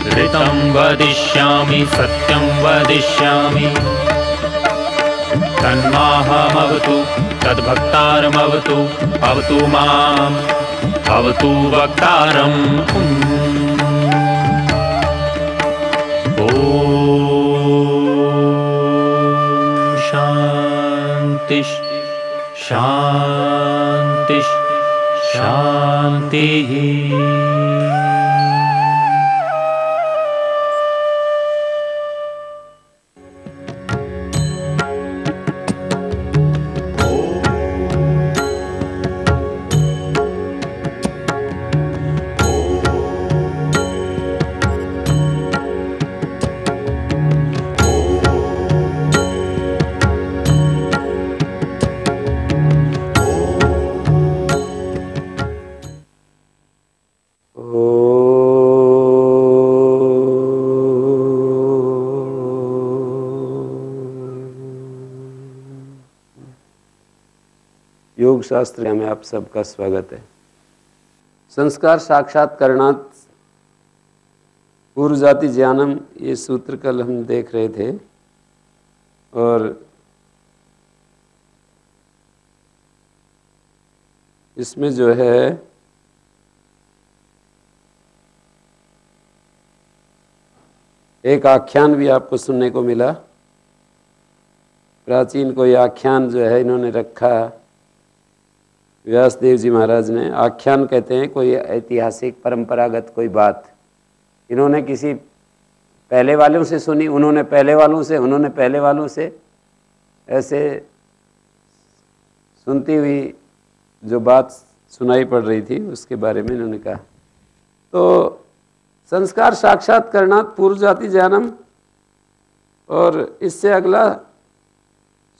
ऋतं वदिष्यामि सत्यं वदिष्यामि तन्माहमवतु तद्भक्तारमवतु अवतु माम् अवतु वक्तारम् ॐ शान्ति शान्ति शान्तिः। योग शास्त्र में आप सबका स्वागत है। संस्कार साक्षात्कारणात् पूर्व जाति ज्ञानम, ये सूत्र कल हम देख रहे थे और इसमें जो है एक आख्यान भी आपको सुनने को मिला। प्राचीन कोई आख्यान जो है इन्होंने रखा, व्यासदेव जी महाराज ने। आख्यान कहते हैं कोई ऐतिहासिक परंपरागत कोई बात इन्होंने किसी पहले वालों से सुनी, उन्होंने पहले वालों से, उन्होंने पहले वालों से, ऐसे सुनती हुई जो बात सुनाई पड़ रही थी उसके बारे में इन्होंने कहा। तो संस्कार साक्षात्कारणात् पूर्व जाति ज्ञानम, और इससे अगला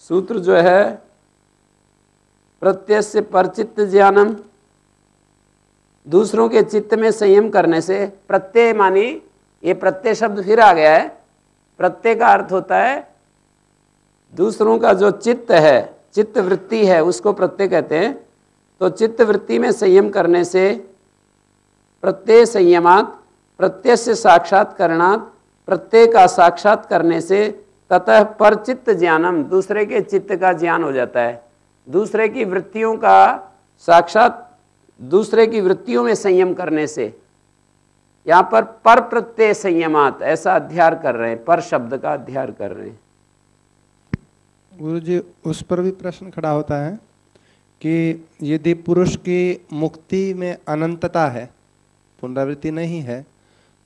सूत्र जो है प्रत्यस्य परचित्त ज्ञानम, दूसरों के चित्त में संयम करने से। प्रत्यय मानी, ये प्रत्यय शब्द फिर आ गया है। प्रत्यय का अर्थ होता है दूसरों का जो चित्त है, चित्त वृत्ति है, उसको प्रत्यय कहते हैं। तो चित्त वृत्ति में संयम करने से प्रत्यय संयमात् प्रत्यस्य साक्षात्कारणात्, प्रत्यय का साक्षात करने से ततः परचित्त ज्ञानम, दूसरे के चित्त का ज्ञान हो जाता है। दूसरे की वृत्तियों का साक्षात, दूसरे की वृत्तियों में संयम करने से। यहाँ पर प्रत्यय संयमात ऐसा अध्यार कर रहे हैं, पर शब्द का अध्यार कर रहे हैं। गुरु जी, उस पर भी प्रश्न खड़ा होता है कि यदि पुरुष की मुक्ति में अनंतता है, पुनरावृत्ति नहीं है,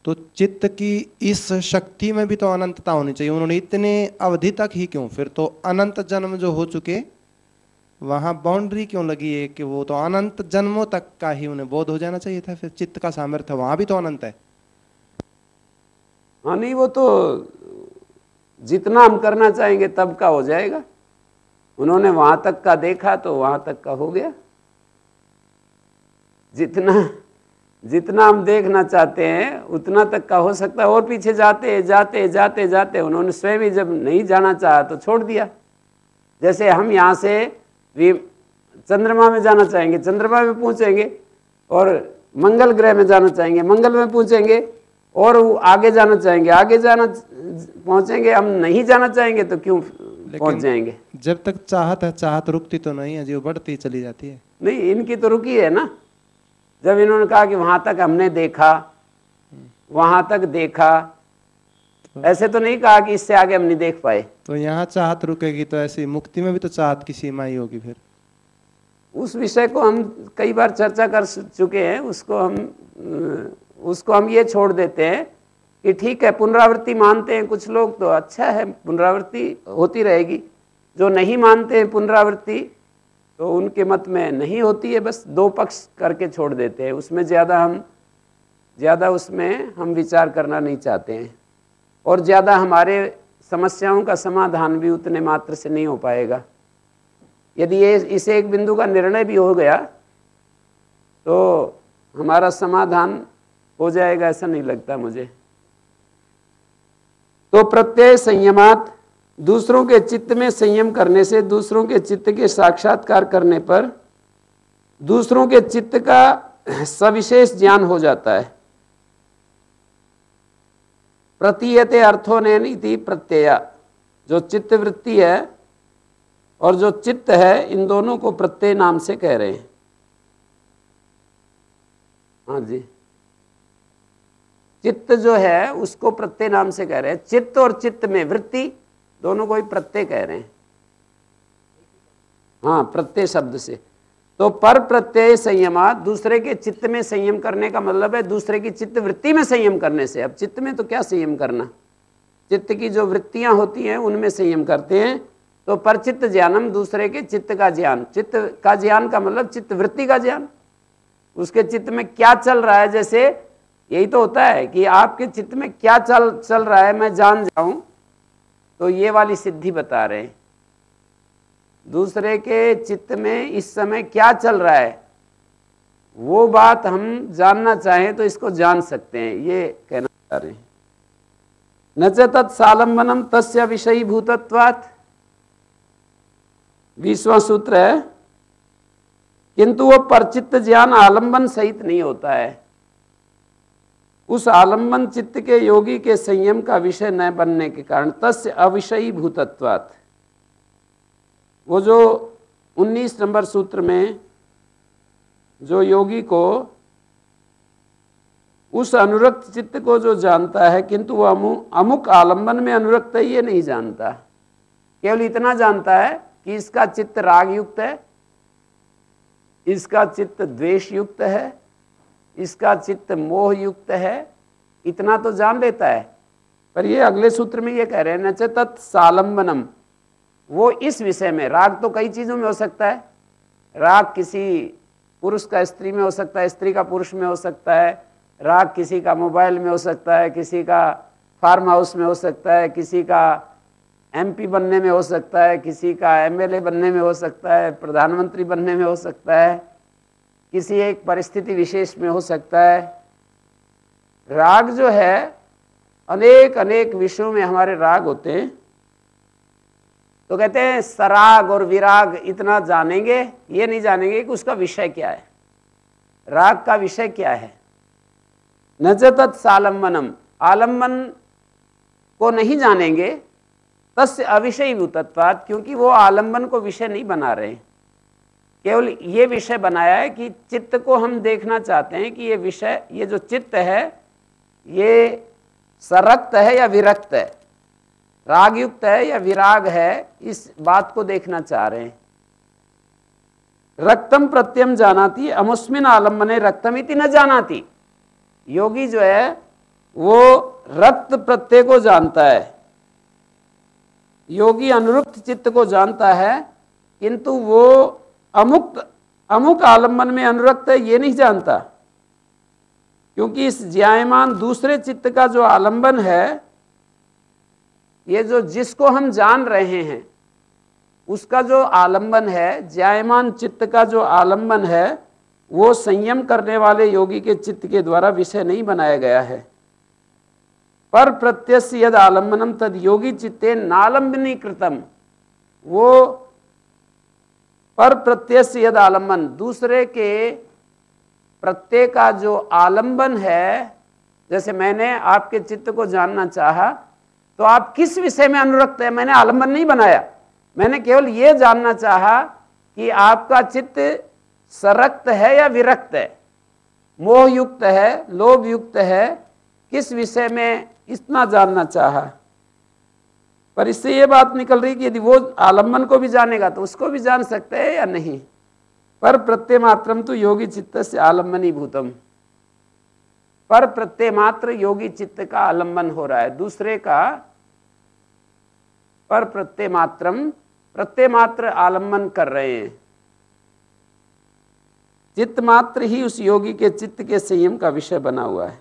तो चित्त की इस शक्ति में भी तो अनंतता होनी चाहिए। उन्होंने इतने अवधि तक ही क्यों? फिर तो अनंत जन्म जो हो चुके, वहां बाउंड्री क्यों लगी है कि वो तो अनंत जन्मों तक का ही उन्हें बोध हो जाना चाहिए था। फिर चित्त का सामर्थ्य वहां भी तो अनंत है। हाँ, नहीं, वो तो जितना हम करना चाहेंगे तब का हो जाएगा। उन्होंने वहां तक का देखा तो वहां तक का हो गया। जितना हम देखना चाहते हैं उतना तक का हो सकता है, और पीछे जाते जाते जाते जाते उन्होंने स्वयं ही जब नहीं जाना चाहा तो छोड़ दिया। जैसे हम यहाँ से चंद्रमा में जाना चाहेंगे, चंद्रमा में पहुँचेंगे, और मंगल ग्रह में जाना चाहेंगे, मंगल में पहुँचेंगे, और आगे जाना चाहेंगे, आगे जाना पहुँचेंगे। हम नहीं जाना चाहेंगे तो क्यों पहुँच जाएंगे? जब तक चाहत है, चाहत रुकती तो नहीं है जी, वो बढ़ती चली जाती है। नहीं, इनकी तो रुकी है ना। जब इन्होंने कहा कि वहां तक हमने देखा, वहां तक देखा, ऐसे तो नहीं कहा कि इससे आगे हम नहीं देख पाए। तो यहाँ चाहत रुकेगी तो ऐसी मुक्ति में भी तो चाहत की सीमा ही होगी। फिर उस विषय को हम कई बार चर्चा कर चुके हैं। उसको हम ये छोड़ देते हैं कि ठीक है, पुनरावृत्ति मानते हैं कुछ लोग तो अच्छा है, पुनरावृत्ति होती रहेगी। जो नहीं मानते हैं पुनरावृत्ति, तो उनके मत में नहीं होती है। बस दो पक्ष करके छोड़ देते हैं। उसमें ज़्यादा उसमें हम विचार करना नहीं चाहते हैं, और ज़्यादा हमारे समस्याओं का समाधान भी उतने मात्र से नहीं हो पाएगा। यदि ये इस एक बिंदु का निर्णय भी हो गया तो हमारा समाधान हो जाएगा, ऐसा नहीं लगता मुझे। तो प्रत्यय संयमात, दूसरों के चित्त में संयम करने से, दूसरों के चित्त के साक्षात्कार करने पर दूसरों के चित्त का सविशेष ज्ञान हो जाता है। प्रतीयते अर्थोनेन इति प्रत्यय, जो चित्त वृत्ति है और जो चित्त है, इन दोनों को प्रत्यय नाम से कह रहे हैं। हाँ जी, चित्त जो है उसको प्रत्यय नाम से कह रहे हैं। चित्त और चित्त में वृत्ति दोनों को ही प्रत्यय कह रहे हैं। हाँ, प्रत्यय शब्द से। तो पर प्रत्यय संयमा, दूसरे के चित्त में संयम करने का मतलब है दूसरे की चित्त वृत्ति में संयम करने से। अब चित्त में तो क्या संयम करना, चित्त की जो वृत्तियां होती हैं उनमें संयम करते हैं। तो परचित्त ज्ञानम, दूसरे के चित्त का ज्ञान। चित्त का ज्ञान का मतलब चित्त वृत्ति का ज्ञान, उसके चित्त में क्या चल रहा है। जैसे यही तो होता है कि आपके चित्त में क्या चल रहा है मैं जान जाऊं, तो ये वाली सिद्धि बता रहे हैं। दूसरे के चित्त में इस समय क्या चल रहा है वो बात हम जानना चाहें तो इसको जान सकते हैं, ये कहना चाह रहे हैं। न च तत्सालंबनम तस्य विषयीभूतत्वात्, 20वां सूत्र है, किंतु वो परचित्त ज्ञान आलंबन सहित नहीं होता है। उस आलंबन चित्त के योगी के संयम का विषय न बनने के कारण तस्य अविषयीभूतत्वात्, वो जो 19 नंबर सूत्र में जो योगी को उस अनुरक्त चित्त को जो जानता है, किंतु वो अमुक आलंबन में अनुरक्त है ये नहीं जानता। केवल इतना जानता है कि इसका चित्त राग युक्त है, इसका चित्त द्वेष युक्त है, इसका चित्त मोह युक्त है, इतना तो जान लेता है। पर ये अगले सूत्र में ये कह रहे हैं न च तत्सालंबनम, वो इस विषय में, राग तो कई चीजों में हो सकता है। राग किसी पुरुष का स्त्री में हो सकता है, स्त्री का पुरुष में हो सकता है। राग किसी का मोबाइल में हो सकता है, किसी का फार्म हाउस में हो सकता है, किसी का एमपी बनने में हो सकता है, किसी का एमएलए बनने में हो सकता है, प्रधानमंत्री बनने में हो सकता है, किसी एक परिस्थिति विशेष में हो सकता है। राग जो है अनेक अनेक विषयों में हमारे राग होते हैं। तो कहते हैं सराग और विराग इतना जानेंगे, ये नहीं जानेंगे कि उसका विषय क्या है, राग का विषय क्या है। न च तत्सालंबनम, आलंबन को नहीं जानेंगे, तस्य अविषयीभूतत्वात्, क्योंकि वो आलंबन को विषय नहीं बना रहे, केवल ये विषय बनाया है कि चित्त को हम देखना चाहते हैं कि ये विषय, ये जो चित्त है ये सरक्त है या विरक्त है, राग युक्त है या विराग है, इस बात को देखना चाह रहे हैं। रक्तम प्रत्यम जानाति अमुस्मिन आलम्बने रक्तम इति न जानाति, योगी जो है वो रक्त प्रत्यय को जानता है, योगी अनुरुक्त चित्त को जानता है, किंतु वो अमुक आलम्बन में अनुरक्त है ये नहीं जानता, क्योंकि इस ज्यायमान दूसरे चित्त का जो आलंबन है, ये जो जिसको हम जान रहे हैं उसका जो आलंबन है, ज्यायमान चित्त का जो आलंबन है, वो संयम करने वाले योगी के चित्त के द्वारा विषय नहीं बनाया गया है। पर प्रत्यस्य यद आलंबनम तद योगी चित्ते नालंबनी कृतम, वो पर प्रत्यस्य यद आलंबन, दूसरे के प्रत्यय का जो आलंबन है, जैसे मैंने आपके चित्त को जानना चाहा तो आप किस विषय में अनुरक्त है, मैंने आलंबन नहीं बनाया, मैंने केवल ये जानना चाहा कि आपका चित्त सरक्त है या विरक्त है, मोह युक्त है, लोभ युक्त है, किस विषय में, इतना जानना चाहा। पर इससे ये बात निकल रही कि यदि वो आलंबन को भी जानेगा तो उसको भी जान सकते हैं या नहीं। पर प्रत्यय मात्रम तो योगी चित्त से आलम्बनी भूतम, पर प्रत्यय मात्र योगी चित्त का आलंबन हो रहा है, दूसरे का पर प्रत्यय मात्रम, प्रत्यय मात्र आलंबन कर रहे हैं। चित्त मात्र ही उस योगी के चित्त के संयम का विषय बना हुआ है।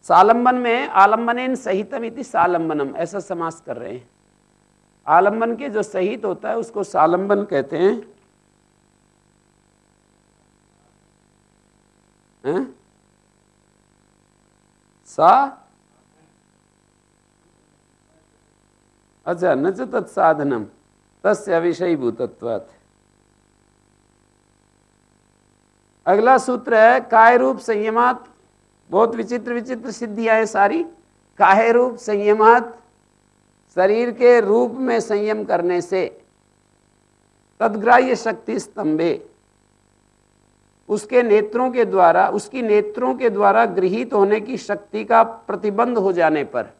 सालंबन में आलंबनेन सहितम इति सालंबनम, ऐसा समास कर रहे हैं। आलंबन के जो सहित होता है उसको सालंबन कहते हैं। अच्छा, न च तत्साधनम तस्य अविषयीभूतत्वात्। अगला सूत्र है काय रूप संयमात, बहुत विचित्र विचित्र सिद्धियां हैं सारी, काहे रूप संयमात, शरीर के रूप में संयम करने से, तद्ग्राह्य शक्ति स्तंभे, उसके नेत्रों के द्वारा, उसकी नेत्रों के द्वारा गृहीत होने की शक्ति का प्रतिबंध हो जाने पर,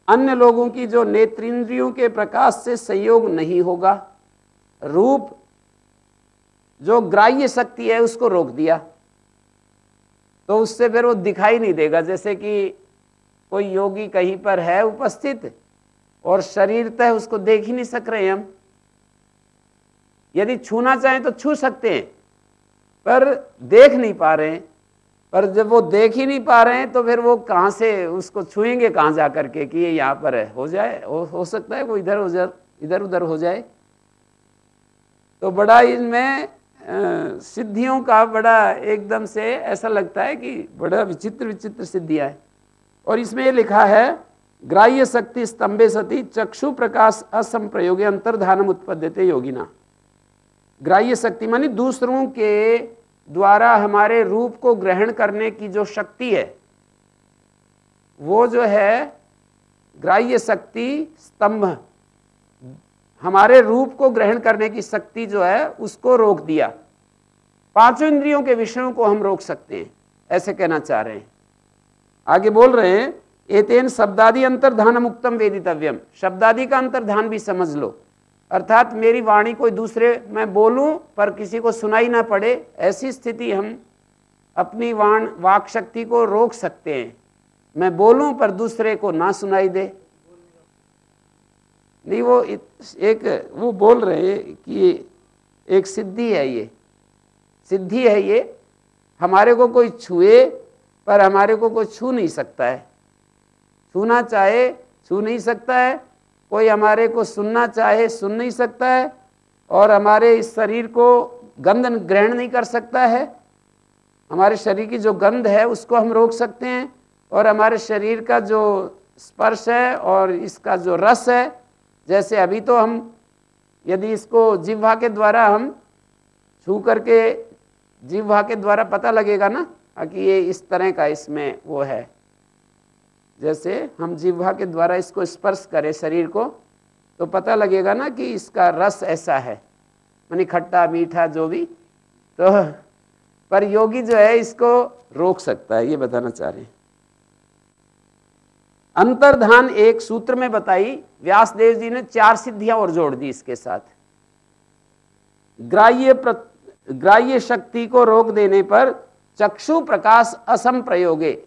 अन्य लोगों की जो नेत्रेंद्रियों के प्रकाश से संयोग नहीं होगा, रूप जो ग्राह्य शक्ति है उसको रोक दिया, तो उससे फिर वो दिखाई नहीं देगा। जैसे कि कोई योगी कहीं पर है उपस्थित और शरीरतः उसको देख ही नहीं सक रहे हम, यदि छूना चाहें तो छू सकते हैं पर देख नहीं पा रहे हैं। पर जब वो देख ही नहीं पा रहे हैं तो फिर वो कहाँ से उसको छुएंगे, कहाँ जा करके कि ये यहाँ पर है, हो जाए, हो सकता है वो इधर उधर हो जाए। तो बड़ा इनमें सिद्धियों का बड़ा एकदम से ऐसा लगता है कि बड़ा विचित्र विचित्र सिद्धियाँ है। और इसमें ये लिखा है ग्राह्य शक्ति स्तंभे सती चक्षु प्रकाश असंप्रयोगे अंतर्धानम उत्पद्यते योगिना। ग्राह्य शक्ति मानी दूसरों के द्वारा हमारे रूप को ग्रहण करने की जो शक्ति है, वो जो है ग्राह्य शक्ति स्तंभ, हमारे रूप को ग्रहण करने की शक्ति जो है उसको रोक दिया। पांचों इंद्रियों के विषयों को हम रोक सकते हैं, ऐसे कहना चाह रहे हैं। आगे बोल रहे हैं एतेन शब्दादि अंतर्धान मुक्तम वेदितव्यम, शब्दादि का अंतर्धान भी समझ लो, अर्थात मेरी वाणी कोई दूसरे, मैं बोलूं पर किसी को सुनाई ना पड़े, ऐसी स्थिति हम अपनी वाक शक्ति को रोक सकते हैं। मैं बोलूं पर दूसरे को ना सुनाई दे। नहीं, वो बोल रहे हैं कि एक सिद्धि है, ये सिद्धि है, ये हमारे को कोई छुए पर हमारे को कोई छू नहीं सकता है, छूना चाहे छू नहीं सकता है, कोई हमारे को सुनना चाहे सुन नहीं सकता है, और हमारे इस शरीर को गंध ग्रहण नहीं कर सकता है। हमारे शरीर की जो गंध है उसको हम रोक सकते हैं, और हमारे शरीर का जो स्पर्श है और इसका जो रस है, जैसे अभी तो हम यदि इसको जिह्वा के द्वारा हम छू करके जिह्वा के द्वारा पता लगेगा ना कि ये इस तरह का इसमें वो है, जैसे हम जिह्वा के द्वारा इसको स्पर्श करें शरीर को तो पता लगेगा ना कि इसका रस ऐसा है, मानी खट्टा मीठा जो भी। तो पर योगी जो है इसको रोक सकता है, ये बताना चाह रहे हैं। अंतर्धान एक सूत्र में बताई, व्यासदेव जी ने 4 सिद्धियां और जोड़ दी इसके साथ। ग्राह्य शक्ति को रोक देने पर चक्षु प्रकाश असंप्रयोगे,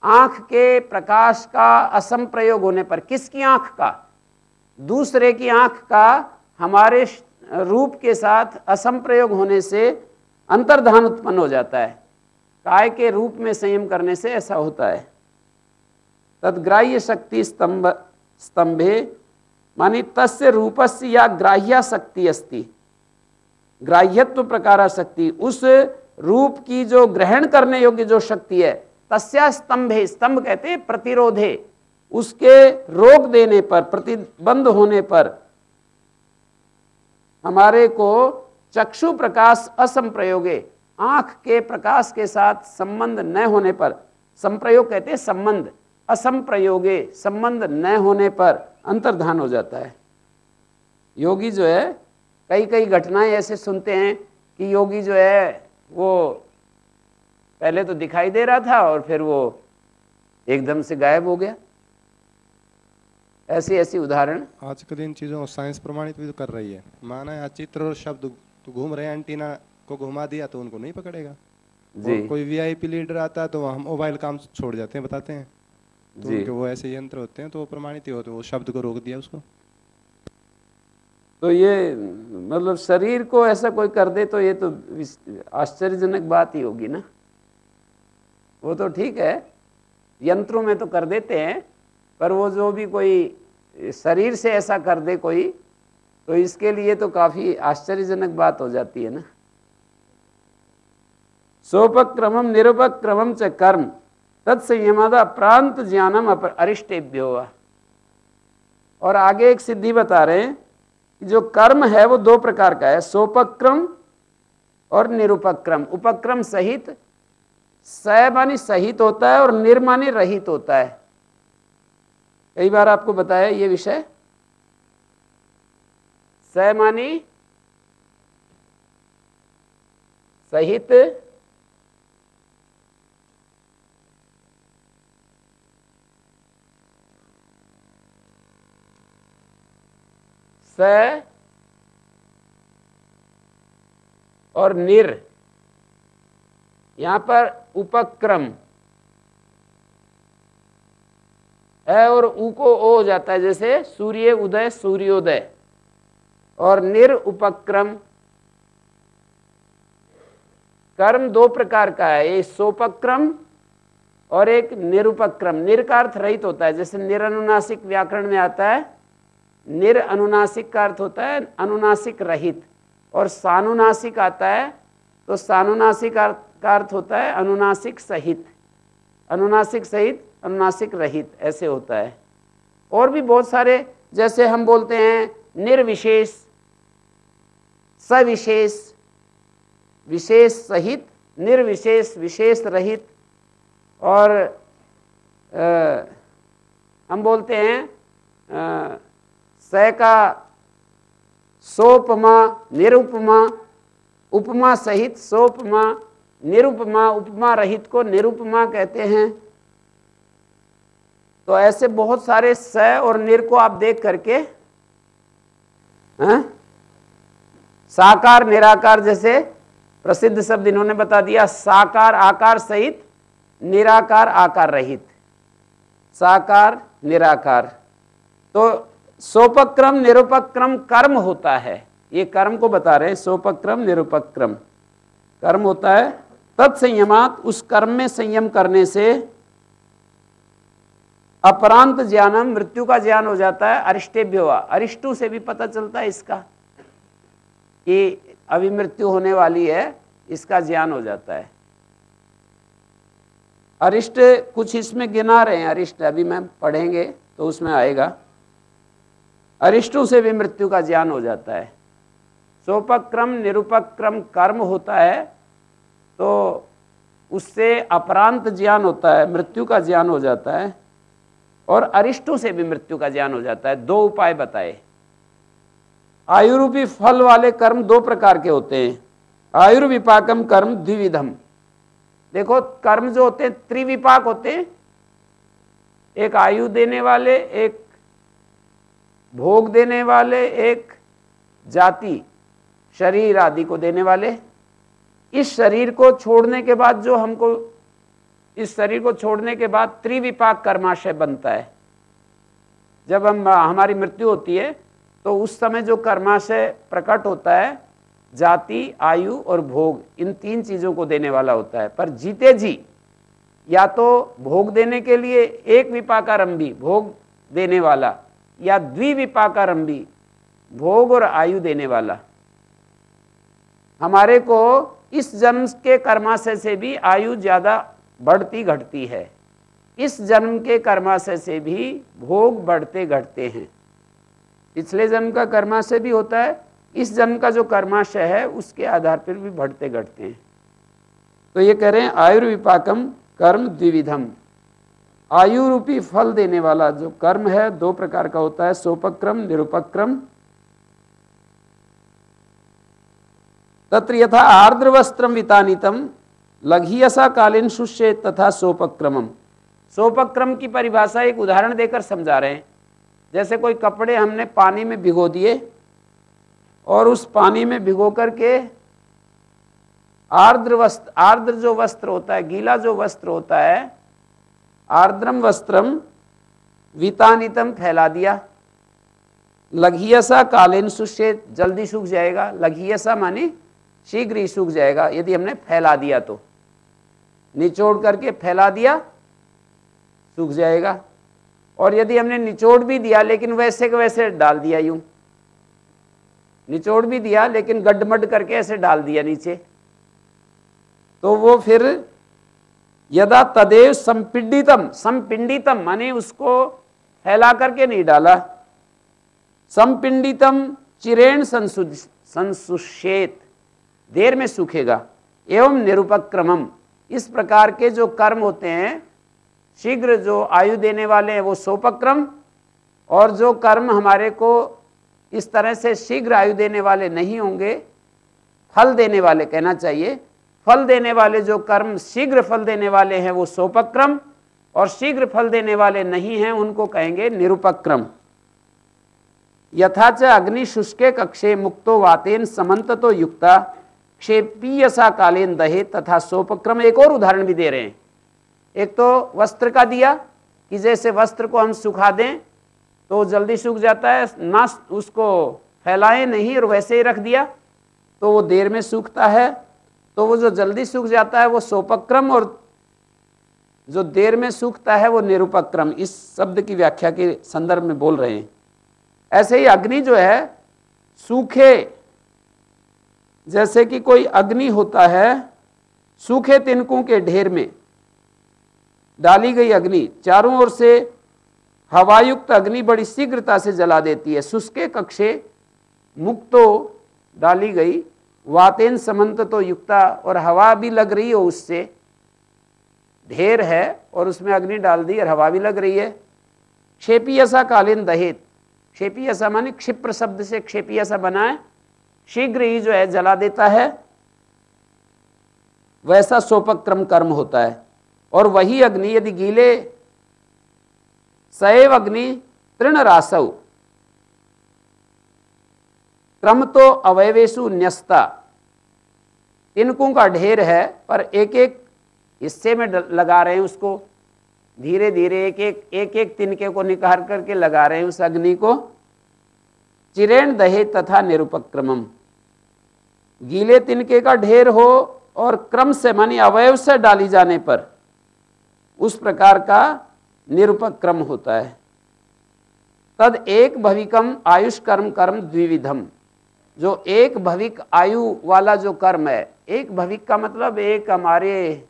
आंख के प्रकाश का असंप्रयोग होने पर, किसकी आंख का? दूसरे की आंख का हमारे रूप के साथ असंप्रयोग होने से अंतर्धान उत्पन्न हो जाता है। काय के रूप में संयम करने से ऐसा होता है। तद्ग्राह्य शक्ति स्तंभे मानी तस्य रूपस्य या ग्राह्या शक्ति अस्ति, ग्राह्यत्व प्रकारा शक्ति, उस रूप की जो ग्रहण करने योग्य जो शक्ति है, तस्या स्तंभे, स्तंभ कहते हैं प्रतिरोधे, उसके रोक देने पर, प्रतिबंध होने पर हमारे को चक्षु प्रकाश असंप्रयोगे, आंख के प्रकाश के साथ संबंध न होने पर, संप्रयोग कहते हैं संबंध, असंप्रयोगे संबंध न होने पर अंतर्धान हो जाता है। योगी जो है कई कई घटनाएं ऐसे सुनते हैं कि योगी जो है वो पहले तो दिखाई दे रहा था और फिर वो एकदम से गायब हो गया। ऐसी ऐसी उदाहरण आजकल इन चीजों को साइंस प्रमाणित भी तो कर रही है। माना यहाँ चित्र और शब्द तो घूम रहे हैं, एंटीना को घुमा दिया तो उनको नहीं पकड़ेगा जी। कोई वीआईपी लीडर आता है तो हम मोबाइल काम छोड़ जाते हैं, बताते हैं तो उनके वो ऐसे यंत्र होते हैं तो वो प्रमाणित ही होते हैं, वो शब्द को रोक दिया उसको। तो ये मतलब शरीर को ऐसा कोई कर दे तो ये तो आश्चर्यजनक बात ही होगी ना। वो तो ठीक है, यंत्रों में तो कर देते हैं, पर वो जो भी कोई शरीर से ऐसा कर दे कोई, तो इसके लिए तो काफी आश्चर्यजनक बात हो जाती है ना। सोपक्रमम निरुपक्रमम च कर्म तत्संयमादा प्रांत ज्ञानम अरिष्टेभ्यो। और आगे एक सिद्धि बता रहे हैं कि जो कर्म है वो 2 प्रकार का है, सोपक्रम और निरुपक्रम, उपक्रम सहित स मानी सहित होता है और निर मानी रहित होता है। कई बार आपको बताया ये विषय। स मानी सहित, स और निर, यहां पर उपक्रम है और ऊ को ओ हो जाता है, जैसे सूर्य उदय सूर्योदय। और निर उपक्रम, कर्म दो प्रकार का है, एक सोपक्रम और एक निरुपक्रम। निर का अर्थ रहित होता है, जैसे निरनुनासिक व्याकरण में आता है, निर अनुनासिक का अर्थ होता है अनुनासिक रहित। और सानुनासिक आता है तो सानुनासिक का अर्थ होता है अनुनासिक सहित। अनुनासिक सहित, अनुनासिक रहित, ऐसे होता है। और भी बहुत सारे, जैसे हम बोलते हैं निर्विशेष, सविशेष, विशेष सहित, निर्विशेष, विशेष रहित। और हम बोलते हैं स का सोपमा, निरुपमा, उपमा सहित सोपमा, निरुपमा, उपमा रहित को निरुपमा कहते हैं। तो ऐसे बहुत सारे स और निर को आप देख करके, साकार निराकार जैसे प्रसिद्ध शब्द इन्होंने बता दिया। साकार आकार सहित, निराकार आकार रहित, साकार निराकार। तो सोपक्रम निरुपक्रम कर्म होता है, ये कर्म को बता रहे हैं। सोपक्रम निरुपक्रम कर्म होता है। तत्संयमात, उस कर्म में संयम करने से अपरांत ज्ञानम, मृत्यु का ज्ञान हो जाता है। अरिष्टेभ्यो, अरिष्टु से भी पता चलता है इसका कि अभी मृत्यु होने वाली है, इसका ज्ञान हो जाता है। अरिष्ट कुछ इसमें गिना रहे हैं, अरिष्ट अभी मैं पढ़ेंगे तो उसमें आएगा। अरिष्टों से भी मृत्यु का ज्ञान हो जाता है। सोपक्रम निरुपक्रम कर्म होता है तो उससे अपरांत ज्ञान होता है, मृत्यु का ज्ञान हो जाता है। और अरिष्टों से भी मृत्यु का ज्ञान हो जाता है। दो उपाय बताए। आयुरूपी फल वाले कर्म दो प्रकार के होते हैं। आयुर्विपाकम कर्म द्विविधम। देखो कर्म जो होते हैं त्रिविपाक होते हैं, एक आयु देने वाले, एक भोग देने वाले, एक जाति शरीर आदि को देने वाले। इस शरीर को छोड़ने के बाद जो हमको, इस शरीर को छोड़ने के बाद त्रिविपाक कर्माशय बनता है। जब हमारी मृत्यु होती है तो उस समय जो कर्माशय प्रकट होता है, जाति, आयु और भोग, इन तीन चीजों को देने वाला होता है। पर जीते जी या तो भोग देने के लिए एक विपाकारंभी भोग देने वाला, या द्विविपाकारंभी भोग और आयु देने वाला। हमारे को इस जन्म के कर्माशय से भी आयु ज्यादा बढ़ती घटती है, इस जन्म के कर्माशय से भी भोग बढ़ते घटते हैं। पिछले जन्म का कर्माशय भी होता है, इस जन्म का जो कर्माशय है उसके आधार पर भी बढ़ते घटते हैं। तो ये कह रहे हैं आयुर्विपाकम कर्म द्विविधम। आयु रूपी फल देने वाला जो कर्म है दो प्रकार का होता है, सोपक्रम निरुपक्रम। तत्र यथा आर्द्र वस्त्रम वितानितम लघियसा कालीन शुष्य तथा सोपक्रमम। सोपक्रम की परिभाषा एक उदाहरण देकर समझा रहे हैं। जैसे कोई कपड़े हमने पानी में भिगो दिए और उस पानी में भिगो करके आर्द्र वस्त्र, आर्द्र जो वस्त्र होता है, गीला जो वस्त्र होता है, आर्द्रम वस्त्रम वितानितम फैला दिया। लघियसा कालीन शुष्य, जल्दी सूख जाएगा। लघियसा माने शीघ्र ही सूख जाएगा यदि हमने फैला दिया तो। निचोड़ करके फैला दिया, सूख जाएगा। और यदि हमने निचोड़ भी दिया लेकिन वैसे के वैसे डाल दिया, यूं निचोड़ भी दिया लेकिन गड्ढमड करके ऐसे डाल दिया नीचे, तो वो फिर यदा तदेव संपिंडितम, संपिंडितम माने उसको फैला करके नहीं डाला, संपिंडितम चिरेण संसुष्येत, देर में सूखेगा। एवं निरुपक्रमम, इस प्रकार के जो कर्म होते हैं शीघ्र जो आयु देने वाले हैं वो सोपक्रम, और जो कर्म हमारे को इस तरह से शीघ्र आयु देने वाले नहीं होंगे, फल देने वाले कहना चाहिए, फल देने वाले जो कर्म शीघ्र फल देने वाले हैं वो सोपक्रम, और शीघ्र फल देने वाले नहीं हैं उनको कहेंगे निरुपक्रम। यथाच अग्नि शुष्के कक्षे मुक्तो वातेन समन्ततो युक्ता क्षेपीयसा कालेन दहे तथा सोपक्रम। एक और उदाहरण भी दे रहे हैं। एक तो वस्त्र का दिया कि जैसे वस्त्र को हम सुखा दें तो जल्दी सूख जाता है, ना उसको फैलाएं नहीं और वैसे ही रख दिया तो वो देर में सूखता है, तो वो जो जल्दी सूख जाता है वो सोपक्रम, और जो देर में सूखता है वो निरुपक्रम। इस शब्द की व्याख्या के संदर्भ में बोल रहे हैं। ऐसे ही अग्नि जो है सूखे, जैसे कि कोई अग्नि होता है, सूखे तिनकों के ढेर में डाली गई अग्नि चारों ओर से हवायुक्त अग्नि बड़ी शीघ्रता से जला देती है। शुष्के कक्षे मुक्तो डाली गई, वातेन समंत तो युक्ता, और हवा भी लग रही हो, उससे ढेर है और उसमें अग्नि डाल दी और हवा भी लग रही है। क्षेपीयसा कालीन दहेत, क्षेपीयसा माने क्षिप्र शब्द से क्षेपीयसा बना है, शीघ्र ही जो है जला देता है, वैसा सोपक्रम कर्म होता है। और वही अग्नि यदि गीले सैव अग्नि तृण रासव क्रम तो अवयवेशु न्यस्ता, तिनकों का ढेर है पर एक एक हिस्से में लगा रहे हैं उसको, धीरे धीरे एक एक तिनके को निकाल करके लगा रहे हैं उस अग्नि को। चिरेण दहे तथा निरुपक्रमम, गीले तिनके का ढेर हो और क्रम से मानी अवयव से डाली जाने पर उस प्रकार का निरुपक्रम होता है। तद एक भविकम आयुष कर्म कर्म द्विविधम, जो एक भविक आयु वाला जो कर्म है, एक भविक का मतलब एक हमारे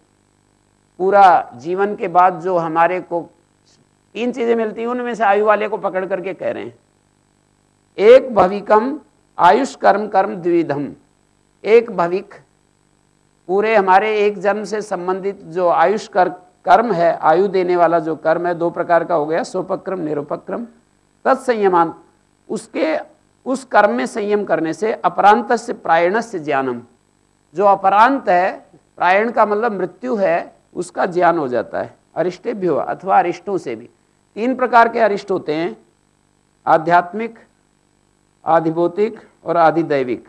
पूरा जीवन के बाद जो हमारे को 3 चीजें मिलती हैं उनमें से आयु वाले को पकड़ करके कह रहे हैं। एक भविकम आयुष कर्म कर्म द्विविधम, एक भविक पूरे हमारे एक जन्म से संबंधित जो आयुष कर्म है, आयु देने वाला जो कर्म है, 2 प्रकार का हो गया, सोपक्रम निरुपक्रम। तत्संयमान, उसके उस कर्म में संयम करने से अपरांत से प्रायण से ज्ञानम, जो अपरांत है, प्रायण का मतलब मृत्यु है, उसका ज्ञान हो जाता है। अरिष्टेभ्यो अथवा अरिष्टों से भी 3 प्रकार के अरिष्ट होते हैं, आध्यात्मिक, आधिभौतिक और आधिदैविक।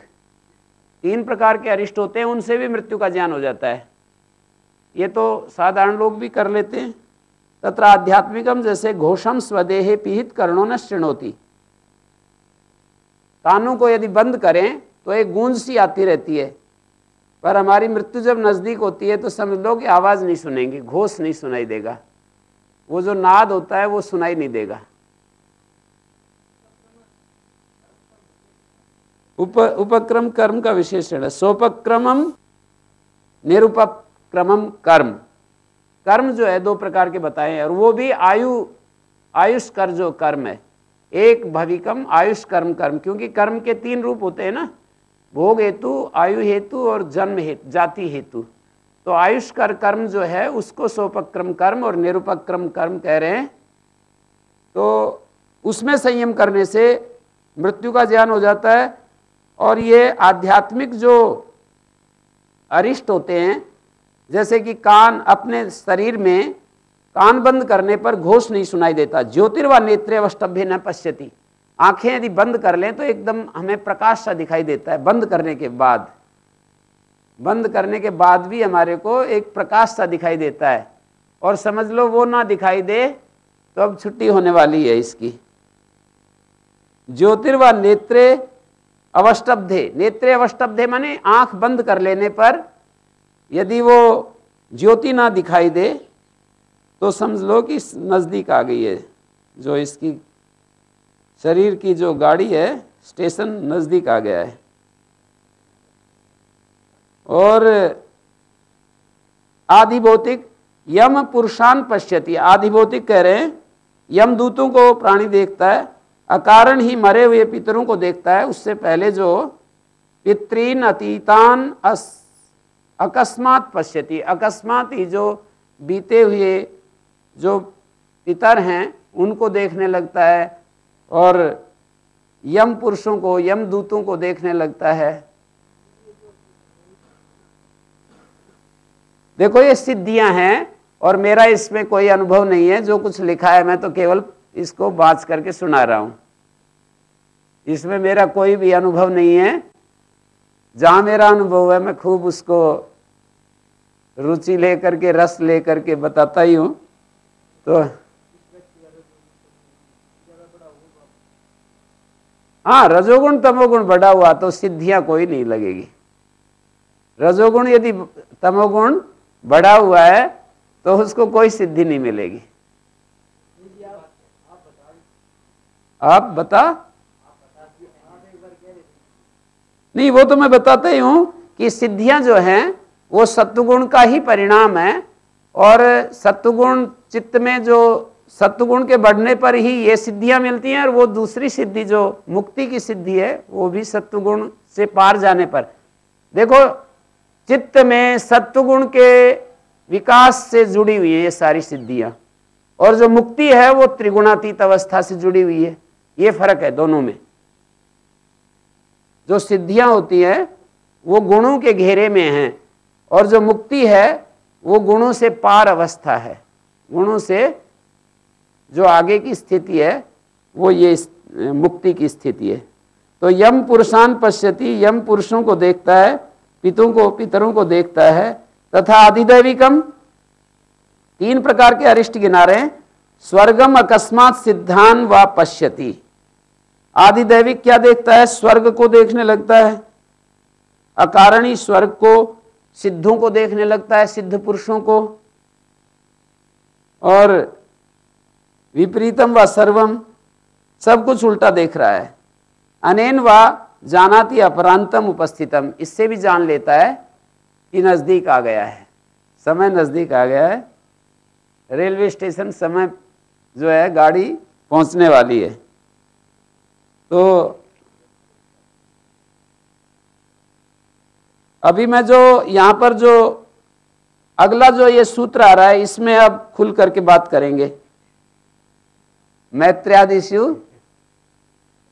3 प्रकार के अरिष्ट होते हैं, उनसे भी मृत्यु का ज्ञान हो जाता है। ये तो साधारण लोग भी कर लेते हैं। तत्र आध्यात्मिकम, जैसे घोषम स्वदेहे पीहित कर्णों न शृणोति, कानों को यदि बंद करें तो एक गूंज सी आती रहती है, पर हमारी मृत्यु जब नजदीक होती है तो समझ लो कि आवाज नहीं सुनेंगे, घोष नहीं सुनाई देगा, वो जो नाद होता है वो सुनाई नहीं देगा। उपक्रम कर्म का विशेषण है। सोपक्रमम निरुपक्रमम कर्म, कर्म जो है 2 प्रकार के बताए हैं, और वो भी आयुष कर जो कर्म है, एक भविकम आयुष कर्म कर्म, क्योंकि कर्म के 3 रूप होते हैं ना, भोग हेतु, आयु हेतु और जन्म हेतु, जाति हेतु। तो आयुष कर कर्म जो है उसको सोपक्रम कर्म और निरुपक्रम कर्म कह रहे हैं। तो उसमें संयम करने से मृत्यु का ज्ञान हो जाता है। और ये आध्यात्मिक जो अरिष्ट होते हैं, जैसे कि कान, अपने शरीर में कान बंद करने पर घोष नहीं सुनाई देता, ज्योतिर्वा नेत्रे अवष्टभ्य न पश्यति, आंखें यदि बंद कर लें तो एकदम हमें प्रकाश सा दिखाई देता है। बंद करने के बाद भी हमारे को एक प्रकाश सा दिखाई देता है, और समझ लो वो ना दिखाई दे तो अब छुट्टी होने वाली है इसकी। ज्योतिर्वा नेत्रे अवष्टब्धे, नेत्रे अवष्टब्धे माने आंख बंद कर लेने पर यदि वो ज्योति ना दिखाई दे तो समझ लो कि नजदीक आ गई है, जो इसकी शरीर की जो गाड़ी है स्टेशन नजदीक आ गया है। और आधिभौतिक यम पुरुषान पश्यति, आधिभौतिक कह रहे हैं यमदूतों को प्राणी देखता है, अकारण ही मरे हुए पितरों को देखता है, उससे पहले जो पितृन अतीतान अकस्मात पश्यति, अकस्मात ही जो बीते हुए जो पितर हैं उनको देखने लगता है और यम पुरुषों को, यम दूतों को देखने लगता है। देखो ये सिद्धियां हैं और मेरा इसमें कोई अनुभव नहीं है, जो कुछ लिखा है मैं तो केवल इसको बात करके सुना रहा हूं, इसमें मेरा कोई भी अनुभव नहीं है। जहां मेरा अनुभव है मैं खूब उसको रुचि लेकर के, रस लेकर के बताता ही हूं। तो हाँ, रजोगुण तमोगुण बढ़ा हुआ तो सिद्धियां कोई नहीं लगेगी। रजोगुण यदि तमोगुण बढ़ा हुआ है तो उसको कोई सिद्धि नहीं मिलेगी। आप बता नहीं, वो तो मैं बताता ही हूं कि सिद्धियां जो हैं वो सत्वगुण का ही परिणाम है, और सत्वगुण चित्त में जो सत्वगुण के बढ़ने पर ही ये सिद्धियां मिलती हैं, और वो दूसरी सिद्धि जो मुक्ति की सिद्धि है वो भी सत्वगुण से पार जाने पर। देखो चित्त में सत्वगुण के विकास से जुड़ी हुई है ये सारी सिद्धियां, और जो मुक्ति है वो त्रिगुणातीत अवस्था से जुड़ी हुई है। ये फर्क है दोनों में। जो सिद्धियां होती हैं वो गुणों के घेरे में हैं, और जो मुक्ति है वो गुणों से पार अवस्था है। गुणों से जो आगे की स्थिति है वो ये मुक्ति की स्थिति है। तो यम पुरुषान पश्यति, यम पुरुषों को देखता है, पितरों को देखता है। तथा आदिदैविकम, 3 प्रकार के अरिष्ट गिना रहे हैं। स्वर्गम अकस्मात सिद्धान व पश्यति, आदिदैविक क्या देखता है? स्वर्ग को देखने लगता है। अकारणी स्वर्ग को, सिद्धों को देखने लगता है, सिद्ध पुरुषों को। और विपरीतम व सर्वम, सब कुछ उल्टा देख रहा है। अनेन व जानाति अपरांतम उपस्थितम, इससे भी जान लेता है कि नजदीक आ गया है, समय नजदीक आ गया है, रेलवे स्टेशन समय जो है गाड़ी पहुंचने वाली है। तो अभी मैं जो यहां पर जो अगला जो ये सूत्र आ रहा है इसमें अब खुल करके बात करेंगे।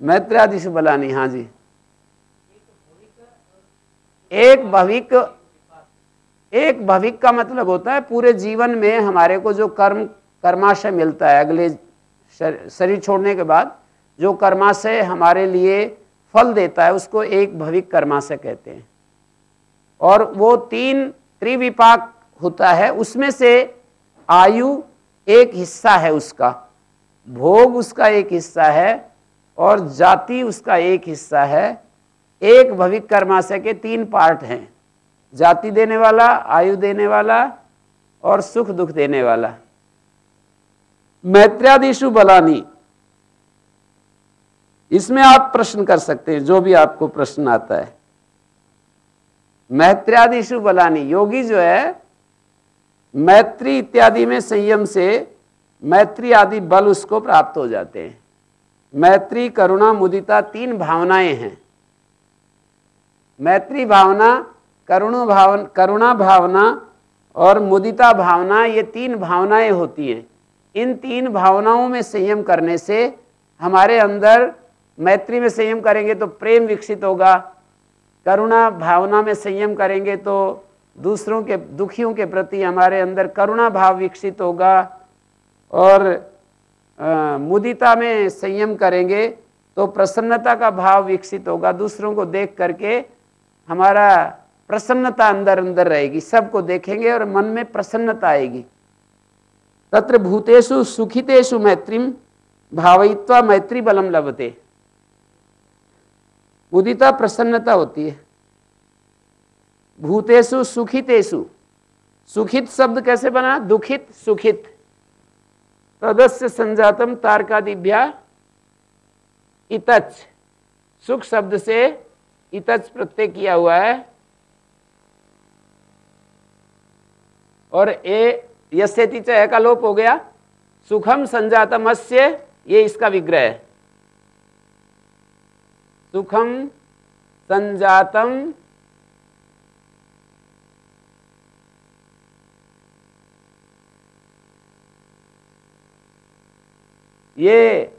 मैत्र्यादिषु बलानी, हाँ जी। एक भविक का मतलब होता है पूरे जीवन में हमारे को जो कर्माशय मिलता है, अगले शरीर छोड़ने के बाद जो कर्माशय हमारे लिए फल देता है उसको एक भविक कर्माशय कहते हैं। और वो 3 त्रिविपाक होता है, उसमें से आयु एक हिस्सा है उसका, भोग उसका एक हिस्सा है, और जाति उसका एक हिस्सा है। एक भविक कर्माशय के 3 पार्ट हैं, जाति देने वाला, आयु देने वाला और सुख दुख देने वाला। मैत्र्यादिषु बलानी, इसमें आप प्रश्न कर सकते हैं, जो भी आपको प्रश्न आता है। मैत्र्यादिषु बलानी, योगी जो है मैत्री इत्यादि में संयम से मैत्री आदि बल उसको प्राप्त हो जाते हैं। मैत्री, करुणा, मुदिता 3 भावनाएं हैं। मैत्री भावना, करुणा भावना और मुदिता भावना, ये 3 भावनाएं होती हैं। इन 3 भावनाओं में संयम करने से हमारे अंदर, मैत्री में संयम करेंगे तो प्रेम विकसित होगा, करुणा भावना में संयम करेंगे तो दूसरों के, दुखियों के प्रति हमारे अंदर करुणा भाव विकसित होगा, और मुदिता में संयम करेंगे तो प्रसन्नता का भाव विकसित होगा। दूसरों को देख करके हमारा प्रसन्नता अंदर अंदर रहेगी, सबको देखेंगे और मन में प्रसन्नता आएगी। तत्र भूतेषु सुखितेषु मैत्रीम भावयित्वा मैत्री बलम लभते। मुदिता प्रसन्नता होती है। भूतेषु सुखितेषु, सुखित शब्द कैसे बना? दुखित सुखित। तदस्य संजातम तारकादिभ्या इतच, सुख शब्द से इतच प्रत्यय किया हुआ है, और ए यस्यति च ए का लोप हो गया। सुखम संजातम अस्य, ये इसका विग्रह है। सुखम संजातम ये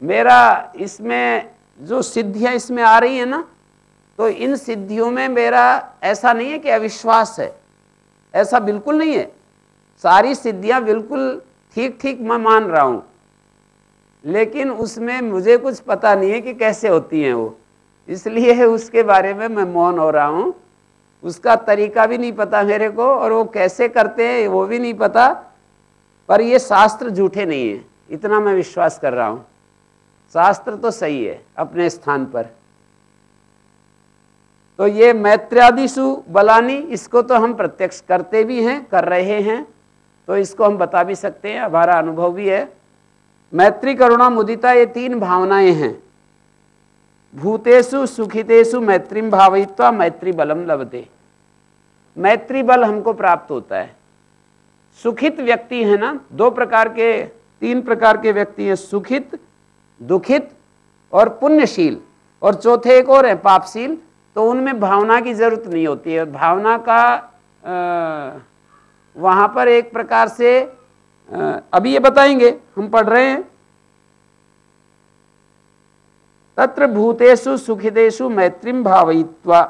मेरा इसमें जो सिद्धियां इसमें आ रही है ना, तो इन सिद्धियों में मेरा ऐसा नहीं है कि अविश्वास है, ऐसा बिल्कुल नहीं है। सारी सिद्धियां बिल्कुल ठीक ठीक मैं मान रहा हूं, लेकिन उसमें मुझे कुछ पता नहीं है कि कैसे होती हैं वो, इसलिए उसके बारे में मैं मौन हो रहा हूं। उसका तरीका भी नहीं पता मेरे को, और वो कैसे करते हैं वो भी नहीं पता। पर ये शास्त्र झूठे नहीं है, इतना मैं विश्वास कर रहा हूं। शास्त्र तो सही है अपने स्थान पर। तो ये मैत्र्यादिषु बलानि, इसको तो हम प्रत्यक्ष करते भी हैं, कर रहे हैं, तो इसको हम बता भी सकते हैं, हमारा अनुभव भी है। मैत्री करुणा मुदिता ये तीन भावनाएं हैं। भूतेषु सुखितेषु मैत्रीम भावयित्वा मैत्री बलम लभते। मैत्री बल हमको प्राप्त होता है। सुखित व्यक्ति है ना, तीन प्रकार के व्यक्ति हैं, सुखित, दुखित और पुण्यशील, और चौथे एक और है पापशील। तो उनमें भावना की जरूरत नहीं होती है। भावना का वहां पर एक प्रकार से अभी ये बताएंगे, हम पढ़ रहे हैं, तत्र भूतेषु सुखितेषु मैत्रीम भावयित्वा।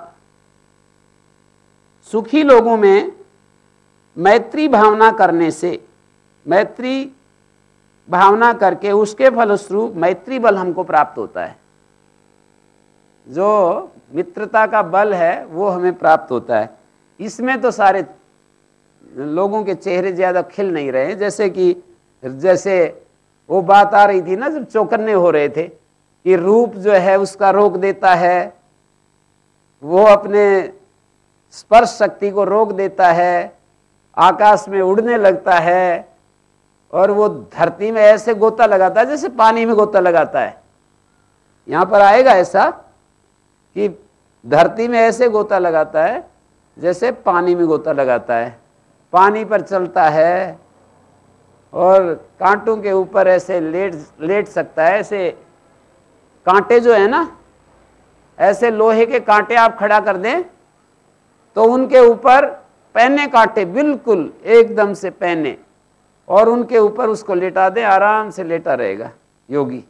सुखी लोगों में मैत्री भावना करने से, मैत्री भावना करके उसके फलस्वरूप मैत्री बल हमको प्राप्त होता है। जो मित्रता का बल है वो हमें प्राप्त होता है। इसमें तो सारे लोगों के चेहरे ज्यादा खिल नहीं रहे, जैसे वो बात आ रही थी ना, जब चौकन्ने हो रहे थे कि रूप जो है उसका रोक देता है, वो अपने स्पर्श शक्ति को रोक देता है, आकाश में उड़ने लगता है, और वो धरती में ऐसे गोता लगाता है जैसे पानी में गोता लगाता है। यहाँ पर आएगा ऐसा कि धरती में ऐसे गोता लगाता है जैसे पानी में गोता लगाता है, पानी पर चलता है और कांटों के ऊपर ऐसे लेट सकता है। ऐसे कांटे जो है ना, ऐसे लोहे के कांटे आप खड़ा कर दें तो उनके ऊपर पहने कांटे, बिल्कुल एकदम से पहने, और उनके ऊपर उसको लेटा दें, आराम से लेटा रहेगा योगी।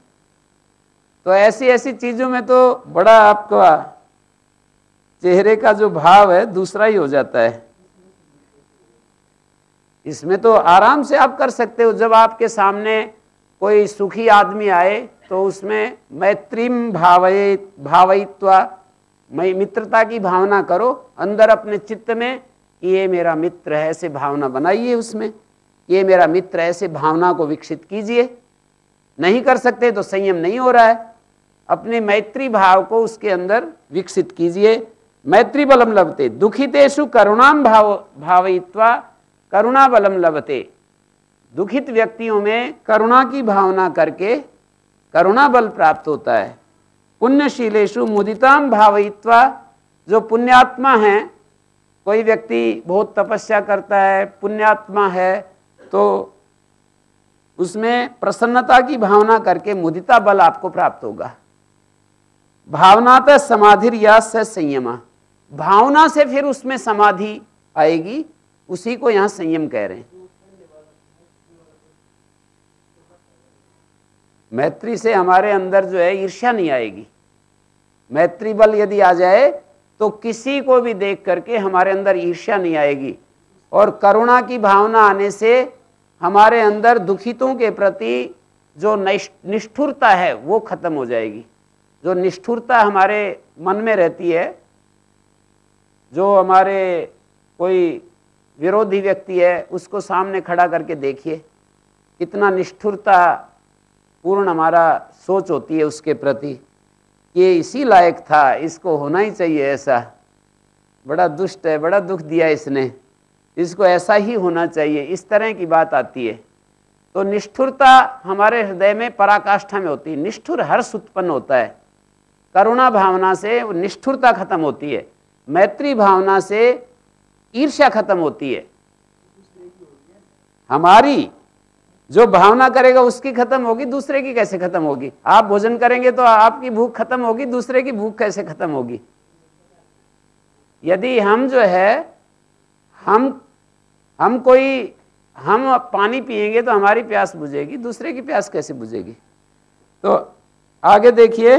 तो ऐसी ऐसी चीजों में तो बड़ा आपका चेहरे का जो भाव है दूसरा ही हो जाता है। इसमें तो आराम से आप कर सकते हो। जब आपके सामने कोई सुखी आदमी आए तो उसमें मैत्रीम भावयित्वा, मित्रता की भावना करो अंदर अपने चित्त में कि ये मेरा मित्र है, ऐसे भावना बनाइए उसमें, ये मेरा मित्र है, ऐसे भावना को विकसित कीजिए। नहीं कर सकते तो संयम नहीं हो रहा है, अपने मैत्री भाव को उसके अंदर विकसित कीजिए। मैत्री बलम लभते। दुखितेषु करुणाम भावयित्वा करुणा बलम लभते। दुखित व्यक्तियों में करुणा की भावना करके करुणा बल प्राप्त होता है। पुण्यशीलेषु मुदिताम भावयित्वा, जो पुण्यात्मा है, कोई व्यक्ति बहुत तपस्या करता है, पुण्यात्मा है, तो उसमें प्रसन्नता की भावना करके मुदिता बल आपको प्राप्त होगा। भावनातः समाधिर्यास्य संयमा, भावना से फिर उसमें समाधि आएगी, उसी को यहां संयम कह रहे हैं। मैत्री से हमारे अंदर जो है ईर्ष्या नहीं आएगी। मैत्री बल यदि आ जाए तो किसी को भी देख करके हमारे अंदर ईर्ष्या नहीं आएगी, और करुणा की भावना आने से हमारे अंदर दुखितों के प्रति जो निष्ठुरता है वो खत्म हो जाएगी। जो निष्ठुरता हमारे मन में रहती है, जो हमारे कोई विरोधी व्यक्ति है उसको सामने खड़ा करके देखिए कितना निष्ठुरता पूर्ण हमारा सोच होती है उसके प्रति, ये इसी लायक था, इसको होना ही चाहिए ऐसा, बड़ा दुष्ट है, बड़ा दुख दिया इसने, इसको ऐसा ही होना चाहिए, इस तरह की बात आती है। तो निष्ठुरता हमारे हृदय में पराकाष्ठा में होती है, निष्ठुर हर्ष उत्पन्न होता है। करुणा भावना से निष्ठुरता खत्म होती है, मैत्री भावना से ईर्ष्या खत्म होती है। हमारी जो भावना करेगा उसकी खत्म होगी, दूसरे की कैसे खत्म होगी? आप भोजन करेंगे तो आपकी भूख खत्म होगी, दूसरे की भूख कैसे खत्म होगी? यदि हम जो है हम कोई हम पानी पिएंगे तो हमारी प्यास बुझेगी, दूसरे की प्यास कैसे बुझेगी? तो आगे देखिए,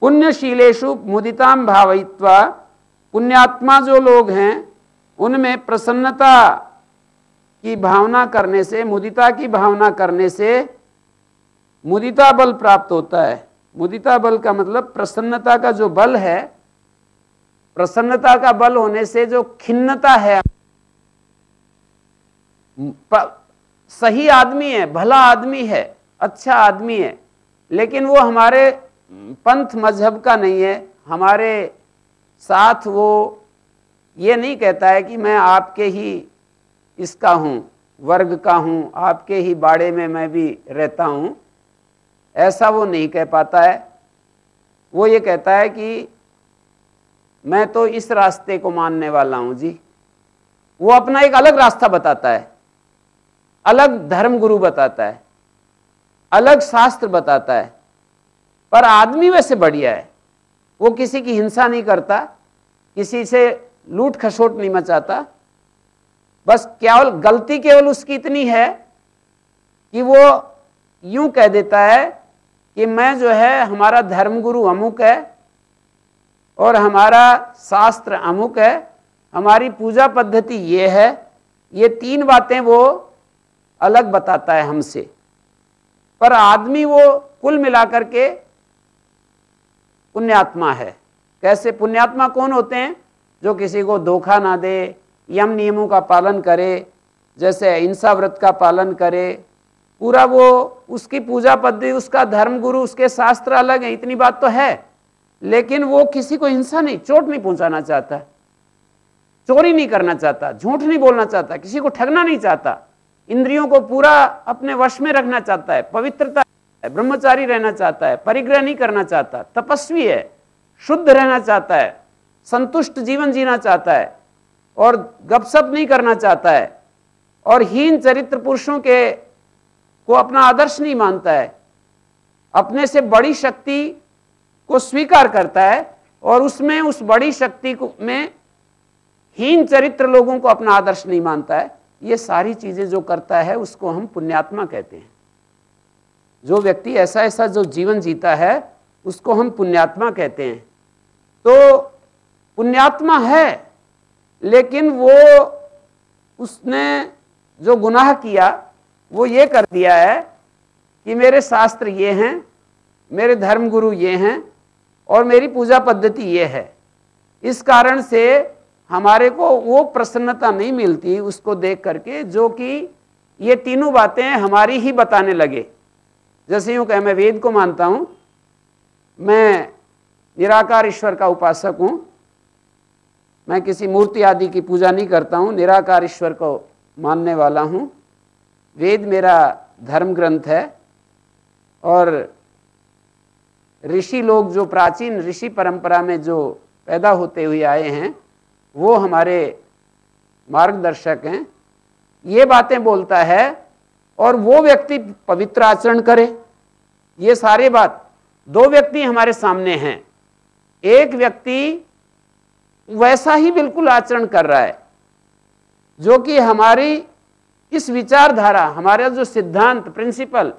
पुण्यशीलेषु मुदितां भावयित्वा, पुण्यात्मा जो लोग हैं उनमें प्रसन्नता की भावना करने से, मुदिता की भावना करने से मुदिता बल प्राप्त होता है। मुदिता बल का मतलब प्रसन्नता का जो बल है, प्रसन्नता का बल होने से जो खिन्नता है, सही आदमी है, भला आदमी है, अच्छा आदमी है, लेकिन वो हमारे पंथ मजहब का नहीं है, हमारे साथ वो ये नहीं कहता है कि मैं आपके ही इसका हूँ, वर्ग का हूँ, आपके ही बाड़े में मैं भी रहता हूँ, ऐसा वो नहीं कह पाता है। वो ये कहता है कि मैं तो इस रास्ते को मानने वाला हूँ जी। वो अपना एक अलग रास्ता बताता है, अलग धर्म गुरु बताता है, अलग शास्त्र बताता है, पर आदमी वैसे बढ़िया है। वो किसी की हिंसा नहीं करता, किसी से लूट खसोट नहीं मचाता, बस केवल गलती केवल उसकी इतनी है कि वो यूं कह देता है कि मैं जो है, हमारा धर्मगुरु अमुक है और हमारा शास्त्र अमुक है, हमारी पूजा पद्धति ये है, ये तीन बातें वो अलग बताता है हमसे। पर आदमी वो कुल मिलाकर के पुण्यात्मा है। कैसे पुण्यात्मा कौन होते हैं? जो किसी को धोखा ना दे, यम नियमों का पालन करे, जैसे अहिंसा व्रत का पालन करे, पूरा वो उसकी पूजा पद्धति, उसका धर्मगुरु, उसके शास्त्र अलग है, इतनी बात तो है, लेकिन वो किसी को हिंसा नहीं, चोट नहीं पहुंचाना चाहता, चोरी नहीं करना चाहता, झूठ नहीं बोलना चाहता, किसी को ठगना नहीं चाहता, इंद्रियों को पूरा अपने वश में रखना चाहता है, पवित्रता है, ब्रह्मचारी रहना चाहता है, परिग्रह नहीं करना चाहता, तपस्वी है, शुद्ध रहना चाहता है, संतुष्ट जीवन जीना चाहता है और गपशप नहीं करना चाहता है, और हीन चरित्र पुरुषों के को अपना आदर्श नहीं मानता है, अपने से बड़ी शक्ति को स्वीकार करता है और उसमें उस बड़ी शक्ति को में हीन चरित्र लोगों को अपना आदर्श नहीं मानता है। ये सारी चीजें जो करता है उसको हम पुण्यात्मा कहते हैं। जो व्यक्ति ऐसा ऐसा जो जीवन जीता है उसको हम पुण्यात्मा कहते हैं। तो पुण्यात्मा है, लेकिन वो उसने जो गुनाह किया वो ये कर दिया है कि मेरे शास्त्र ये हैं, मेरे धर्मगुरु ये हैं और मेरी पूजा पद्धति ये है। इस कारण से हमारे को वो प्रसन्नता नहीं मिलती उसको देख करके, जो कि ये तीनों बातें हमारी ही बताने लगे। जैसे यूँ कहे, मैं वेद को मानता हूँ, मैं निराकार ईश्वर का उपासक हूँ, मैं किसी मूर्ति आदि की पूजा नहीं करता हूँ, निराकार ईश्वर को मानने वाला हूँ, वेद मेरा धर्म ग्रंथ है और ऋषि लोग जो प्राचीन ऋषि परंपरा में जो पैदा होते हुए आए हैं वो हमारे मार्गदर्शक हैं, ये बातें बोलता है और वो व्यक्ति पवित्र आचरण करे। ये सारे बात, दो व्यक्ति हमारे सामने हैं, एक व्यक्ति वैसा ही बिल्कुल आचरण कर रहा है जो कि हमारी इस विचारधारा, हमारा जो सिद्धांत प्रिंसिपल,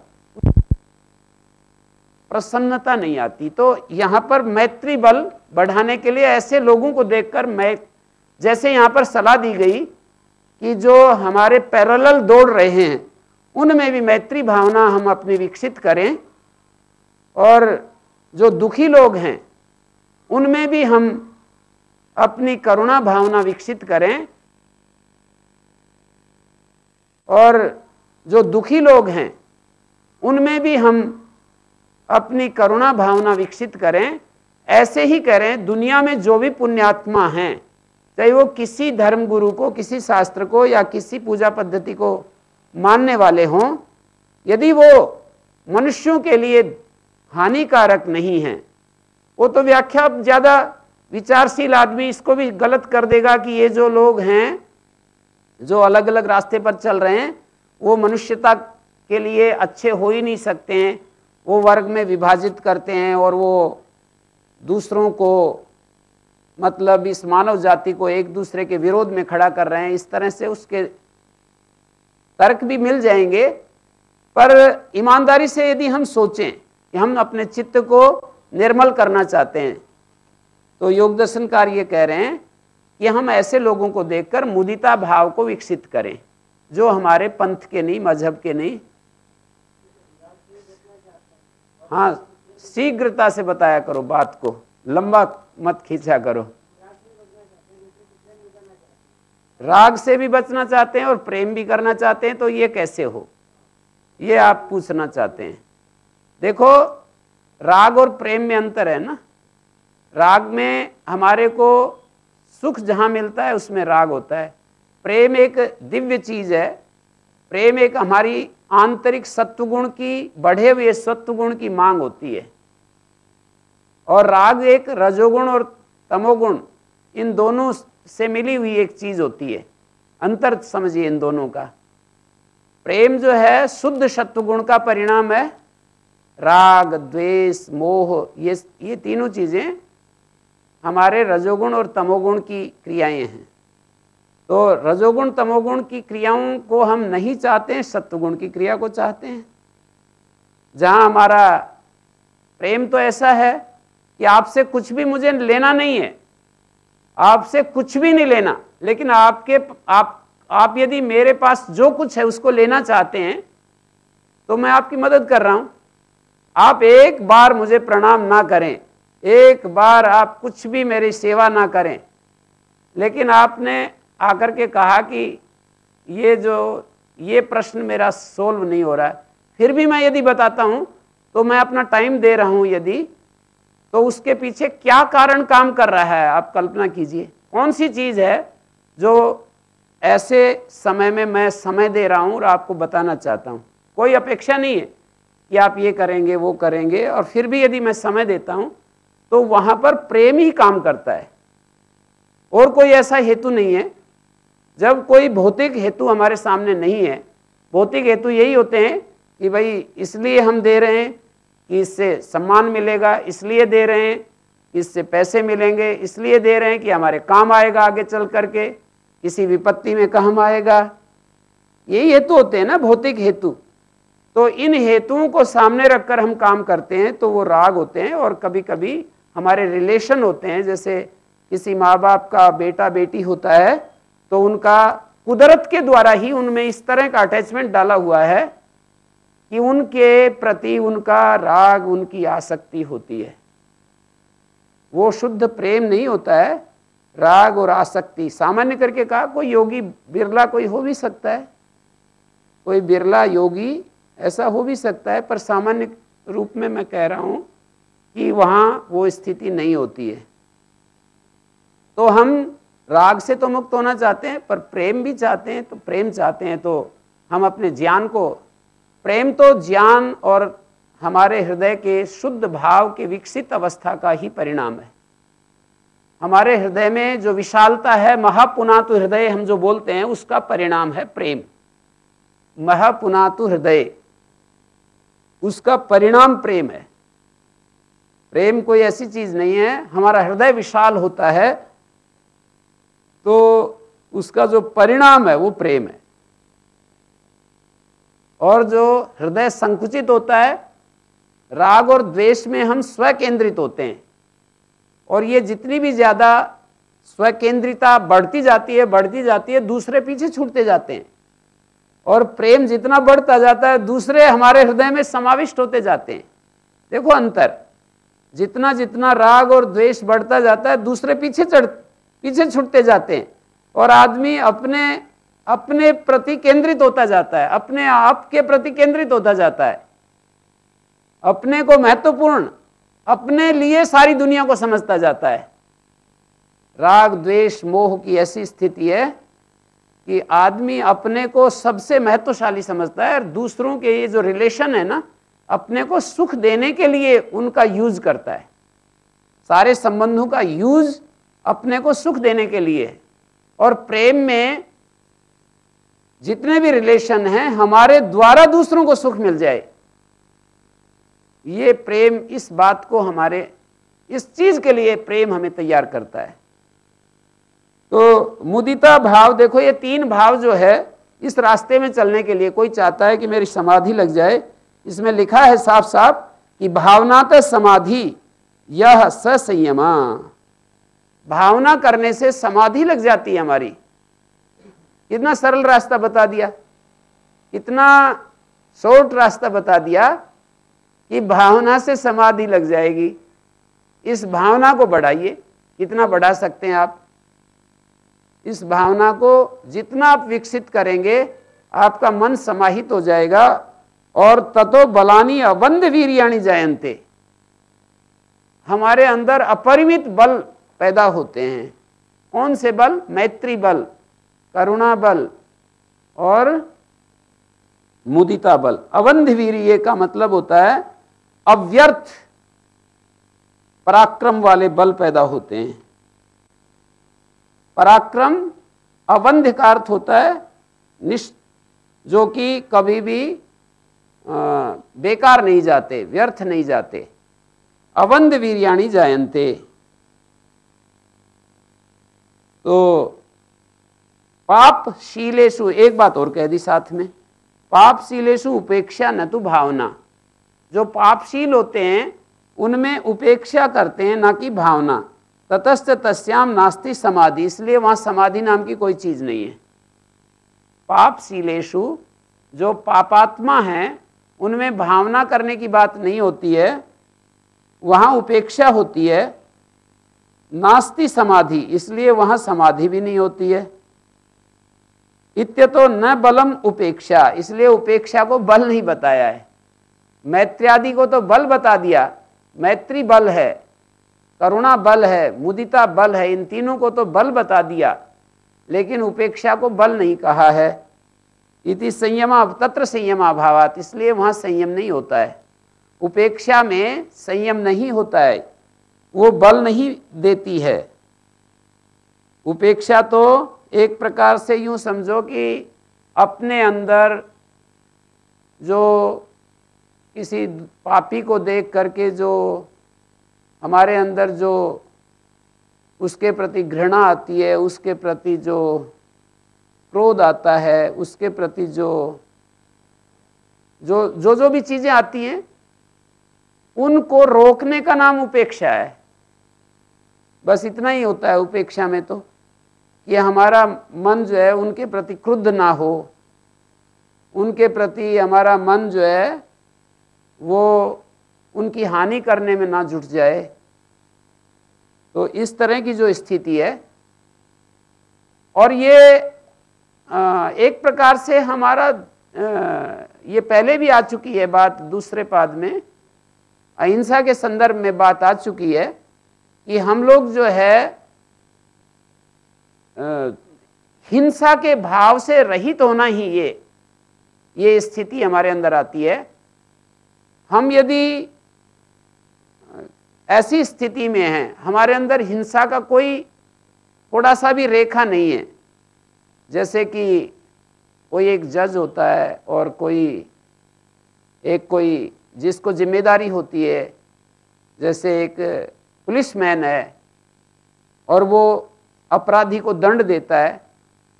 प्रसन्नता नहीं आती। तो यहाँ पर मैत्री बल बढ़ाने के लिए ऐसे लोगों को देखकर मैं, जैसे यहाँ पर सलाह दी गई कि जो हमारे पैरेलल दौड़ रहे हैं उनमें भी मैत्री भावना हम अपनी विकसित करें और जो दुखी लोग हैं उनमें भी हम अपनी करुणा भावना विकसित करें, और जो दुखी लोग हैं उनमें भी हम अपनी करुणा भावना विकसित करें। ऐसे ही करें दुनिया में जो भी पुण्यात्मा हैं, चाहे वो किसी धर्म गुरु को, किसी शास्त्र को या किसी पूजा पद्धति को मानने वाले हों, यदि वो मनुष्यों के लिए हानिकारक नहीं हैं, वो तो व्याख्या ज़्यादा विचारशील आदमी इसको भी गलत कर देगा कि ये जो लोग हैं जो अलग अलग रास्ते पर चल रहे हैं वो मनुष्यता के लिए अच्छे हो ही नहीं सकते हैं, वो वर्ग में विभाजित करते हैं और वो दूसरों को, मतलब इस मानव जाति को एक दूसरे के विरोध में खड़ा कर रहे हैं। इस तरह से उसके तर्क भी मिल जाएंगे, पर ईमानदारी से यदि हम सोचें कि हम अपने चित्त को निर्मल करना चाहते हैं, तो योग दर्शनकार ये कह रहे हैं कि हम ऐसे लोगों को देखकर मुदिता भाव को विकसित करें, जो हमारे पंथ के नहीं, मजहब के नहीं। हाँ, शीघ्रता से बताया करो बात को, लंबा मत खींचा करो। राग से भी बचना चाहते हैं और प्रेम भी करना चाहते हैं, तो ये कैसे हो, ये आप पूछना चाहते हैं। देखो, राग और प्रेम में अंतर है ना। राग में हमारे को सुख जहां मिलता है उसमें राग होता है। प्रेम एक दिव्य चीज है। प्रेम एक हमारी आंतरिक सत्वगुण की, बढ़े हुए सत्वगुण की मांग होती है। और राग एक रजोगुण और तमोगुण, इन दोनों से मिली हुई एक चीज होती है। अंतर समझिए इन दोनों का। प्रेम जो है शुद्ध सत्वगुण का परिणाम है। राग, द्वेष, मोह, ये तीनों चीजें हमारे रजोगुण और तमोगुण की क्रियाएं हैं। तो रजोगुण तमोगुण की क्रियाओं को हम नहीं चाहते हैं, सत्वगुण की क्रिया को चाहते हैं। जहां हमारा प्रेम तो ऐसा है कि आपसे कुछ भी मुझे लेना नहीं है, आपसे कुछ भी नहीं लेना, लेकिन आप यदि मेरे पास जो कुछ है उसको लेना चाहते हैं तो मैं आपकी मदद कर रहा हूं। आप एक बार मुझे प्रणाम ना करें, एक बार आप कुछ भी मेरी सेवा ना करें, लेकिन आपने आकर के कहा कि ये प्रश्न मेरा सोल्व नहीं हो रहा है, फिर भी मैं यदि बताता हूं तो मैं अपना टाइम दे रहा हूं यदि, तो उसके पीछे क्या कारण काम कर रहा है आप कल्पना कीजिए। कौन सी चीज है जो ऐसे समय में मैं समय दे रहा हूं और आपको बताना चाहता हूं। कोई अपेक्षा नहीं है कि आप ये करेंगे वो करेंगे, और फिर भी यदि मैं समय देता हूं तो वहां पर प्रेम ही काम करता है, और कोई ऐसा हेतु नहीं है। जब कोई भौतिक हेतु हमारे सामने नहीं है, भौतिक हेतु यही होते हैं कि भाई इसलिए हम दे रहे हैं कि इससे सम्मान मिलेगा, इसलिए दे रहे हैं कि इससे पैसे मिलेंगे, इसलिए दे रहे हैं कि हमारे काम आएगा आगे चल करके, किसी विपत्ति में काम आएगा। यही हेतु होते हैं ना, भौतिक हेतु। तो इन हेतुओं को सामने रखकर हम काम करते हैं तो वो राग होते हैं। और कभी कभी हमारे रिलेशन होते हैं, जैसे किसी माँ बाप का बेटा बेटी होता है तो उनका कुदरत के द्वारा ही उनमें इस तरह का अटैचमेंट डाला हुआ है कि उनके प्रति उनका राग, उनकी आसक्ति होती है। वो शुद्ध प्रेम नहीं होता है, राग और आसक्ति। सामान्य करके कहा, कोई योगी बिरला कोई हो भी सकता है, कोई बिरला योगी ऐसा हो भी सकता है, पर सामान्य रूप में मैं कह रहा हूं कि वहां वो स्थिति नहीं होती है। तो हम राग से तो मुक्त होना चाहते हैं, पर प्रेम भी चाहते हैं। तो प्रेम चाहते हैं तो हम अपने ज्ञान को, प्रेम तो ज्ञान और हमारे हृदय के शुद्ध भाव के विकसित अवस्था का ही परिणाम है। हमारे हृदय में जो विशालता है, महापुनातु हृदय हम जो बोलते हैं, उसका परिणाम है प्रेम। महापुनातु हृदय, उसका परिणाम प्रेम है। प्रेम कोई ऐसी चीज नहीं है। हमारा हृदय विशाल होता है तो उसका जो परिणाम है वो प्रेम है। और जो हृदय संकुचित होता है, राग और द्वेष में हम स्वकेंद्रित होते हैं, और ये जितनी भी ज्यादा स्वकेंद्रिता बढ़ती जाती है, दूसरे पीछे छूटते जाते हैं। और प्रेम जितना बढ़ता जाता है, दूसरे हमारे हृदय में समाविष्ट होते जाते हैं। देखो अंतर, जितना जितना राग और द्वेष बढ़ता जाता है, दूसरे पीछे छूटते जाते हैं, और आदमी अपने प्रति केंद्रित होता जाता है, अपने आप के प्रति केंद्रित होता जाता है, अपने को महत्वपूर्ण, अपने लिए सारी दुनिया को समझता जाता है। राग द्वेष मोह की ऐसी स्थिति है कि आदमी अपने को सबसे महत्वशाली समझता है, और दूसरों के ये जो रिलेशन है ना, अपने को सुख देने के लिए उनका यूज करता है। सारे संबंधों का यूज अपने को सुख देने के लिए है। और प्रेम में जितने भी रिलेशन हैं, हमारे द्वारा दूसरों को सुख मिल जाए, ये प्रेम, इस बात को हमारे, इस चीज के लिए प्रेम हमें तैयार करता है। तो मुदिता भाव, देखो ये तीन भाव जो है, इस रास्ते में चलने के लिए कोई चाहता है कि मेरी समाधि लग जाए, इसमें लिखा है साफ साफ कि भावनात समाधि यह संयमा, भावना करने से समाधि लग जाती है हमारी। कितना सरल रास्ता बता दिया, कितना शॉर्ट रास्ता बता दिया कि भावना से समाधि लग जाएगी। इस भावना को बढ़ाइए, कितना बढ़ा सकते हैं आप। इस भावना को जितना आप विकसित करेंगे आपका मन समाहित हो जाएगा। और ततो बलानी अवंद वीर्याणि जायन्ते, हमारे अंदर अपरिमित बल पैदा होते हैं। कौन से बल? मैत्री बल, करुणा बल और मुदिता बल। अवंध वीर्य का मतलब होता है अव्यर्थ पराक्रम वाले बल पैदा होते हैं। पराक्रम अवंध का अर्थ होता है जो कि कभी भी बेकार नहीं जाते, व्यर्थ नहीं जाते। अवंध वीर्याणि जायन्ते, तो पापशीलेषु, एक बात और कह दी साथ में, पापशीलेषु उपेक्षा न तो भावना। जो पापशील होते हैं उनमें उपेक्षा करते हैं, ना कि भावना। ततश्च तस्याम नास्ति समाधि, इसलिए वहां समाधि नाम की कोई चीज नहीं है। पापशीलेषु, जो पापात्मा हैं उनमें भावना करने की बात नहीं होती है, वहां उपेक्षा होती है। नास्ति समाधि, इसलिए वहां समाधि भी नहीं होती है। इत्यतो न बलम उपेक्षा, इसलिए उपेक्षा को बल नहीं बताया है। मैत्र्यादि को तो बल बता दिया, मैत्री बल है, करुणा बल है, मुदिता बल है, इन तीनों को तो बल बता दिया, लेकिन उपेक्षा को बल नहीं कहा है। इति संयमा तत्र संयमाभावात्, इसलिए वहां संयम नहीं होता है। उपेक्षा में संयम नहीं होता है, वो बल नहीं देती है। उपेक्षा तो एक प्रकार से यूं समझो कि अपने अंदर जो किसी पापी को देख करके जो हमारे अंदर जो उसके प्रति घृणा आती है, उसके प्रति जो क्रोध आता है, उसके प्रति जो भी चीजें आती हैं उनको रोकने का नाम उपेक्षा है। बस इतना ही होता है उपेक्षा में तो, कि हमारा मन जो है उनके प्रति क्रुद्ध ना हो, उनके प्रति हमारा मन जो है वो उनकी हानि करने में ना जुट जाए। तो इस तरह की जो स्थिति है, और ये एक प्रकार से हमारा ये पहले भी आ चुकी है बात, दूसरे पाद में अहिंसा के संदर्भ में बात आ चुकी है कि हम लोग जो है हिंसा के भाव से रहित होना ही ये स्थिति हमारे अंदर आती है। हम यदि ऐसी स्थिति में हैं, हमारे अंदर हिंसा का कोई थोड़ा सा भी रेखा नहीं है, जैसे कि कोई एक जज होता है और कोई जिसको जिम्मेदारी होती है, जैसे एक पुलिसमैन है और वो अपराधी को दंड देता है,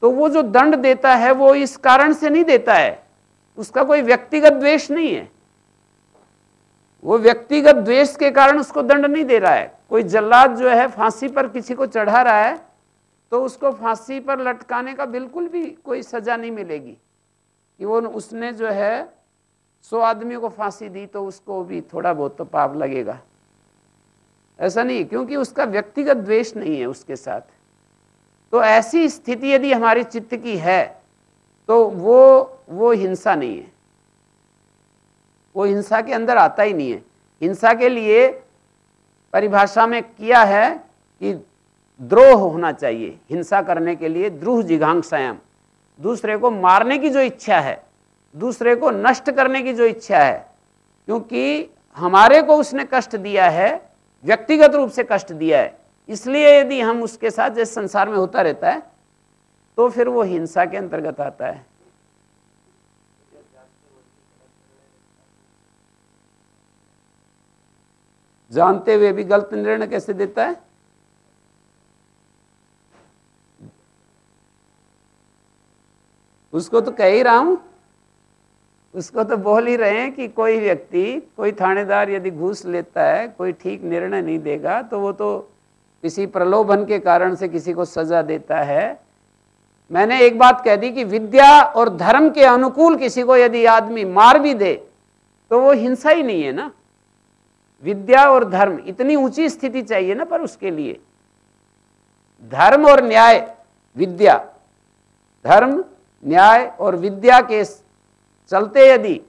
तो वो जो दंड देता है वो इस कारण से नहीं देता है, उसका कोई व्यक्तिगत द्वेष नहीं है, वो व्यक्तिगत द्वेष के कारण उसको दंड नहीं दे रहा है। कोई जल्लाद जो है फांसी पर किसी को चढ़ा रहा है तो उसको फांसी पर लटकाने का बिल्कुल भी कोई सजा नहीं मिलेगी कि वो उसने जो है 100 आदमी को फांसी दी तो उसको भी थोड़ा बहुत तो पाप लगेगा, ऐसा नहीं, क्योंकि उसका व्यक्तिगत द्वेष नहीं है उसके साथ। तो ऐसी स्थिति यदि हमारे चित्त की है तो वो हिंसा नहीं है, वो हिंसा के अंदर आता ही नहीं है। हिंसा के लिए परिभाषा में किया है कि द्रोह होना चाहिए, हिंसा करने के लिए द्रुह जिघांसायाम, दूसरे को मारने की जो इच्छा है, दूसरे को नष्ट करने की जो इच्छा है, क्योंकि हमारे को उसने कष्ट दिया है, व्यक्तिगत रूप से कष्ट दिया है, इसलिए यदि हम उसके साथ जैसे संसार में होता रहता है तो फिर वो हिंसा के अंतर्गत आता है। जानते हुए भी गलत निर्णय कैसे देता है? उसको तो कह ही रहा हूं, उसको तो बोल ही रहे हैं कि कोई व्यक्ति, कोई थानेदार यदि घूस लेता है, कोई ठीक निर्णय नहीं देगा, तो वो तो किसी प्रलोभन के कारण से किसी को सजा देता है। मैंने एक बात कह दी कि विद्या और धर्म के अनुकूल किसी को यदि आदमी मार भी दे तो वो हिंसा ही नहीं है ना। विद्या और धर्म, इतनी ऊंची स्थिति चाहिए ना, पर उसके लिए धर्म और न्याय, विद्या, धर्म, न्याय और विद्या के चलते यदि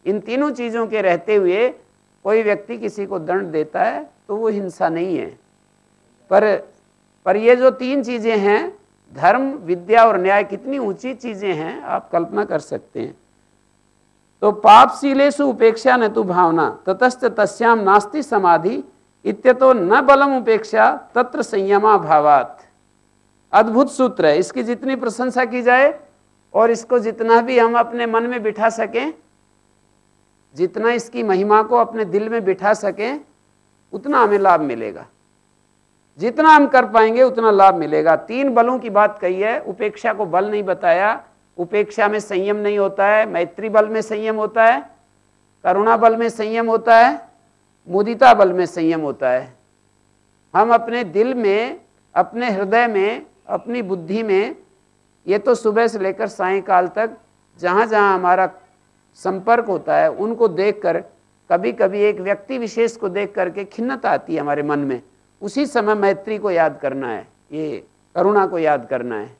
इन तीनों चीजों के रहते हुए कोई व्यक्ति किसी को दंड देता है तो वो हिंसा नहीं है। पर ये जो तीन चीजें हैं, धर्म, विद्या और न्याय, कितनी ऊंची चीजें हैं, आप कल्पना कर सकते हैं। तो पापशीलेषु उपेक्षा न तु भावना ततश्च तस्याम नास्ति समाधि इत्यतो न बलम उपेक्षा तत्र संयमा भावात्। अद्भुत सूत्र है, इसकी जितनी प्रशंसा की जाए और इसको जितना भी हम अपने मन में बिठा सकें, जितना इसकी महिमा को अपने दिल में बिठा सकें, उतना हमें लाभ मिलेगा। जितना हम कर पाएंगे उतना लाभ मिलेगा। तीन बलों की बात कही है, उपेक्षा को बल नहीं बताया। उपेक्षा में संयम नहीं होता है, मैत्री बल में संयम होता है, करुणा बल में संयम होता है, मुदिता बल में संयम होता है। हम अपने दिल में, अपने हृदय में, अपनी बुद्धि में, ये तो सुबह से लेकर सायंकाल तक जहाँ जहाँ हमारा संपर्क होता है, उनको देखकर कभी कभी एक व्यक्ति विशेष को देख करके खिन्नता आती है हमारे मन में। उसी समय मैत्री को याद करना है, ये करुणा को याद करना है।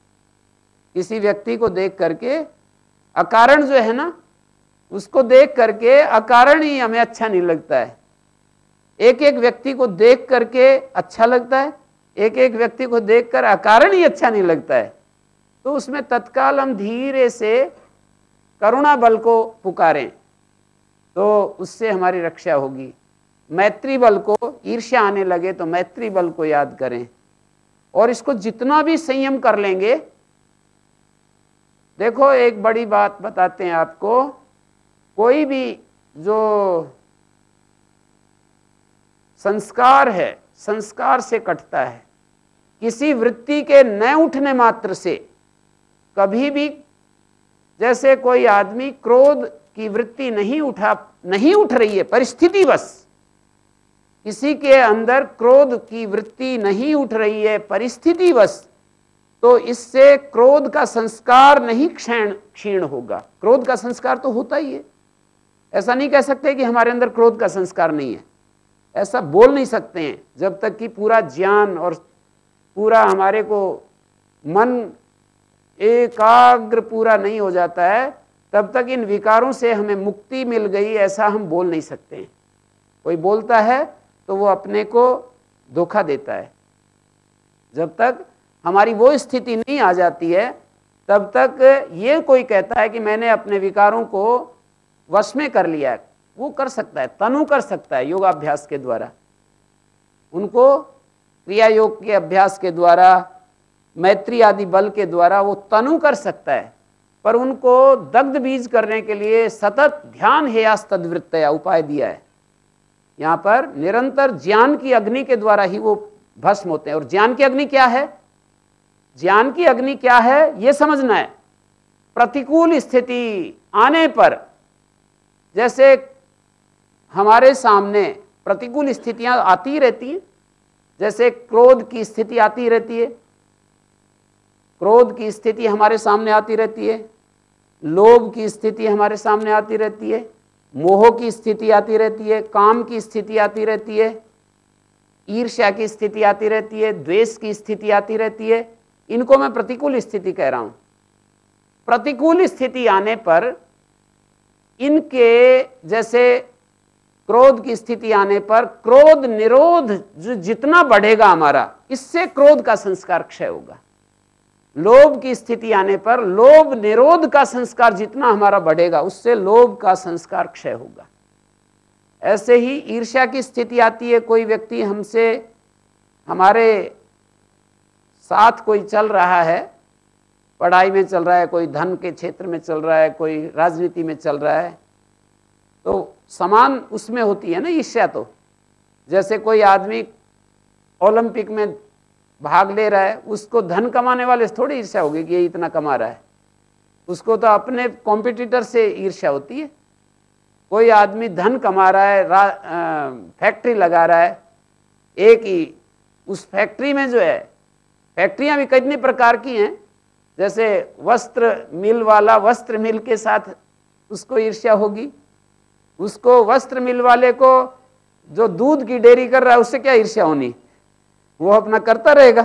किसी व्यक्ति को देख करके अकारण जो है ना, उसको देख करके अकारण ही हमें अच्छा नहीं लगता है। एक एक व्यक्ति को देख करके अच्छा लगता है, एक एक व्यक्ति को देखकर अकारण ही अच्छा नहीं लगता है। तो उसमें तत्काल हम धीरे से करुणा बल को पुकारें तो उससे हमारी रक्षा होगी। मैत्री बल को, ईर्ष्या आने लगे तो मैत्री बल को याद करें और इसको जितना भी संयम कर लेंगे। देखो एक बड़ी बात बताते हैं आपको, कोई भी जो संस्कार है, संस्कार से कटता है। किसी वृत्ति के न उठने मात्र से कभी भी, जैसे कोई आदमी क्रोध की वृत्ति नहीं उठ रही है, परिस्थिति बस किसी के अंदर क्रोध की वृत्ति नहीं उठ रही है, परिस्थिति बस, तो इससे क्रोध का संस्कार नहीं क्षीण होगा। क्रोध का संस्कार तो होता ही है। ऐसा नहीं कह सकते कि हमारे अंदर क्रोध का संस्कार नहीं है, ऐसा बोल नहीं सकते हैं। जब तक कि पूरा ज्ञान और पूरा हमारे को मन एकाग्र पूरा नहीं हो जाता है, तब तक इन विकारों से हमें मुक्ति मिल गई ऐसा हम बोल नहीं सकते हैं। कोई बोलता है तो वो अपने को धोखा देता है। जब तक हमारी वो स्थिति नहीं आ जाती है, तब तक ये कोई कहता है कि मैंने अपने विकारों को वश में कर लिया है, वो कर सकता है, तनु कर सकता है योगाभ्यास के द्वारा। उनको क्रिया योग के अभ्यास के द्वारा, मैत्री आदि बल के द्वारा वो तनु कर सकता है। पर उनको दग्ध बीज करने के लिए सतत ध्यान हेयास तद्वृत्तया उपाय दिया है। यहाँ पर निरंतर ज्ञान की अग्नि के द्वारा ही वो भस्म होते हैं। और ज्ञान की अग्नि क्या है? ज्ञान की अग्नि क्या है ये समझना है। प्रतिकूल स्थिति आने पर, जैसे हमारे सामने प्रतिकूल स्थितियां आती रहती हैं, जैसे क्रोध की स्थिति आती रहती है, क्रोध की स्थिति हमारे सामने आती रहती है, लोभ की स्थिति हमारे सामने आती रहती है, मोह की स्थिति आती रहती है, काम की स्थिति आती रहती है, ईर्ष्या की स्थिति आती रहती है, द्वेष की स्थिति आती रहती है। इनको मैं प्रतिकूल स्थिति कह रहा हूं। प्रतिकूल स्थिति आने पर इनके, जैसे क्रोध की स्थिति आने पर, क्रोध निरोध जो जितना बढ़ेगा हमारा, इससे क्रोध का संस्कार क्षय होगा। लोभ की स्थिति आने पर लोभ निरोध का संस्कार जितना हमारा बढ़ेगा, उससे लोभ का संस्कार क्षय होगा। ऐसे ही ईर्ष्या की स्थिति आती है, कोई व्यक्ति हमसे, हमारे साथ कोई चल रहा है, पढ़ाई में चल रहा है, कोई धन के क्षेत्र में चल रहा है, कोई राजनीति में चल रहा है, तो समान उसमें होती है ना ईर्ष्या। तो जैसे कोई आदमी ओलंपिक में भाग ले रहा है, उसको धन कमाने वाले से थोड़ी ईर्ष्या होगी कि ये इतना कमा रहा है। उसको तो अपने कॉम्पिटिटर से ईर्ष्या होती है। कोई आदमी धन कमा रहा है, फैक्ट्री लगा रहा है, एक ही उस फैक्ट्री में जो है, फैक्ट्रियां भी कितनी प्रकार की हैं, जैसे वस्त्र मिल वाला वस्त्र मिल के साथ उसको ईर्ष्या होगी, उसको वस्त्र मिल वाले को जो दूध की डेयरी कर रहा है उससे क्या ईर्ष्या होनी, वो अपना करता रहेगा।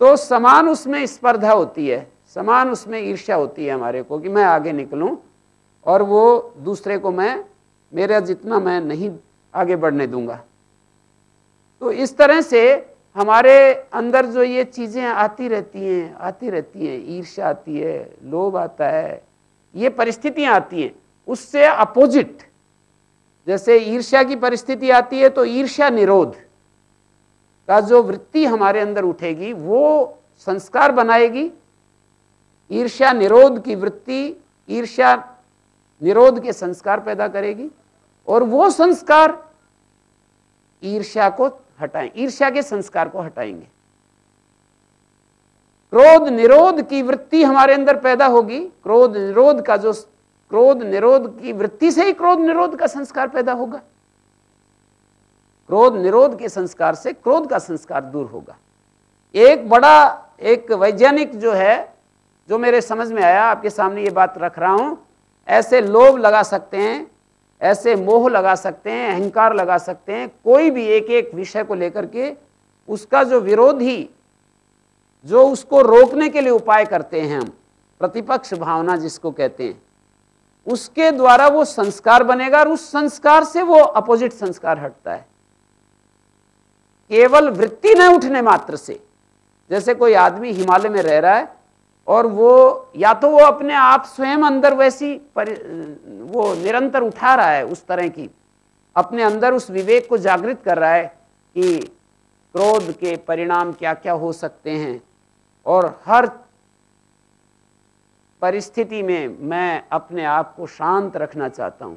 तो समान उसमें स्पर्धा होती है, समान उसमें ईर्ष्या होती है हमारे को कि मैं आगे निकलूं और वो दूसरे को मैं मेरा जितना मैं नहीं आगे बढ़ने दूंगा। तो इस तरह से हमारे अंदर जो ये चीज़ें आती रहती हैं, ईर्ष्या आती है, लोभ आता है, ये परिस्थितियां आती हैं, उससे अपोजिट जैसे ईर्ष्या की परिस्थिति आती है तो ईर्ष्या निरोध का जो वृत्ति हमारे अंदर उठेगी वो संस्कार बनाएगी। ईर्ष्या निरोध की वृत्ति ईर्ष्या निरोध के संस्कार पैदा करेगी और वो संस्कार ईर्ष्या को हटाएं, ईर्ष्या के संस्कार को हटाएंगे। क्रोध निरोध की वृत्ति हमारे अंदर पैदा होगी, क्रोध निरोध की वृत्ति से ही क्रोध निरोध का संस्कार पैदा होगा। क्रोध निरोध के संस्कार से क्रोध का संस्कार दूर होगा। एक वैज्ञानिक जो है, जो मेरे समझ में आया, आपके सामने ये बात रख रहा हूं, ऐसे लोभ लगा सकते हैं, ऐसे मोह लगा सकते हैं, अहंकार लगा सकते हैं, कोई भी एक एक विषय को लेकर के उसका जो विरोधी, जो उसको रोकने के लिए उपाय करते हैं हम, प्रतिपक्ष भावना जिसको कहते हैं, उसके द्वारा वो संस्कार बनेगा और उस संस्कार से वो अपोजिट संस्कार हटता है। केवल वृत्ति न उठने मात्र से, जैसे कोई आदमी हिमालय में रह रहा है और वो या तो वो अपने आप स्वयं अंदर वैसी वो निरंतर उठा रहा है, उस तरह की अपने अंदर उस विवेक को जागृत कर रहा है कि क्रोध के परिणाम क्या क्या हो सकते हैं और हर परिस्थिति में मैं अपने आप को शांत रखना चाहता हूं,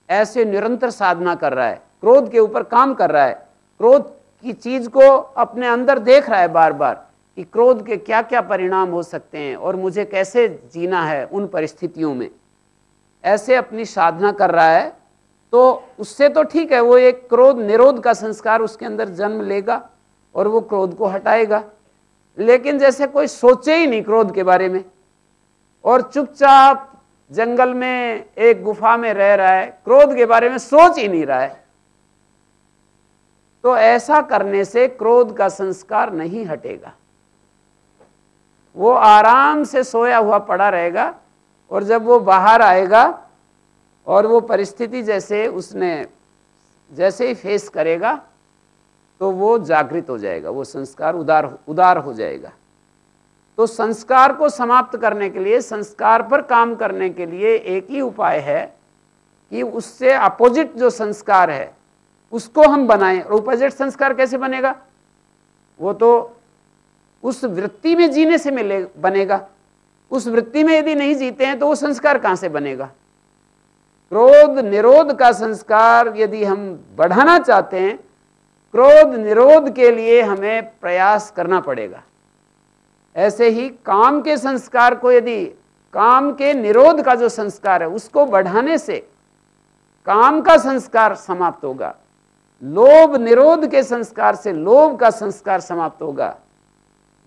ऐसे निरंतर साधना कर रहा है, क्रोध के ऊपर काम कर रहा है, क्रोध की चीज को अपने अंदर देख रहा है बार बार कि क्रोध के क्या क्या परिणाम हो सकते हैं और मुझे कैसे जीना है उन परिस्थितियों में, ऐसे अपनी साधना कर रहा है, तो उससे तो ठीक है, वो एक क्रोध निरोध का संस्कार उसके अंदर जन्म लेगा और वो क्रोध को हटाएगा। लेकिन जैसे कोई सोचे ही नहीं क्रोध के बारे में और चुपचाप जंगल में एक गुफा में रह रहा है, क्रोध के बारे में सोच ही नहीं रहा है, तो ऐसा करने से क्रोध का संस्कार नहीं हटेगा। वो आराम से सोया हुआ पड़ा रहेगा और जब वो बाहर आएगा और वो परिस्थिति जैसे उसने जैसे ही फेस करेगा तो वो जागृत हो जाएगा, वो संस्कार उदार हो जाएगा। तो संस्कार को समाप्त करने के लिए, संस्कार पर काम करने के लिए एक ही उपाय है कि उससे अपोजिट जो संस्कार है उसको हम बनाएं। और अपोजिट संस्कार कैसे बनेगा? वो तो उस वृत्ति में जीने से बनेगा। उस वृत्ति में यदि नहीं जीते हैं तो वो संस्कार कहां से बनेगा? क्रोध निरोध का संस्कार यदि हम बढ़ाना चाहते हैं, क्रोध निरोध के लिए हमें प्रयास करना पड़ेगा। ऐसे ही काम के संस्कार को, यदि काम के निरोध का जो संस्कार है उसको बढ़ाने से काम का संस्कार समाप्त होगा, लोभ निरोध के संस्कार से लोभ का संस्कार समाप्त होगा,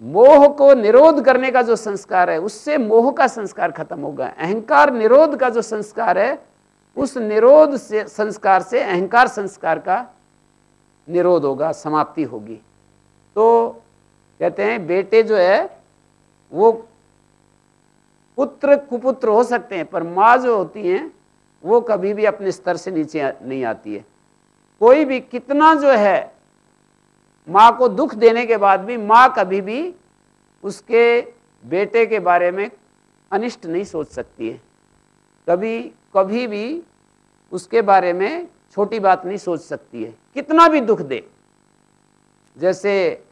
मोह को निरोध करने का जो संस्कार है उससे मोह का संस्कार खत्म होगा, अहंकार निरोध का जो संस्कार है उस निरोध से संस्कार से अहंकार संस्कार का निरोध होगा, समाप्ति होगी। तो कहते हैं बेटे जो है वो पुत्र कुपुत्र हो सकते हैं, पर माँ जो होती हैं वो कभी भी अपने स्तर से नीचे नहीं आती है। कोई भी कितना जो है माँ को दुख देने के बाद भी माँ कभी भी उसके बेटे के बारे में अनिष्ट नहीं सोच सकती है, कभी भी उसके बारे में छोटी बात नहीं सोच सकती है, कितना भी दुख दे। जैसे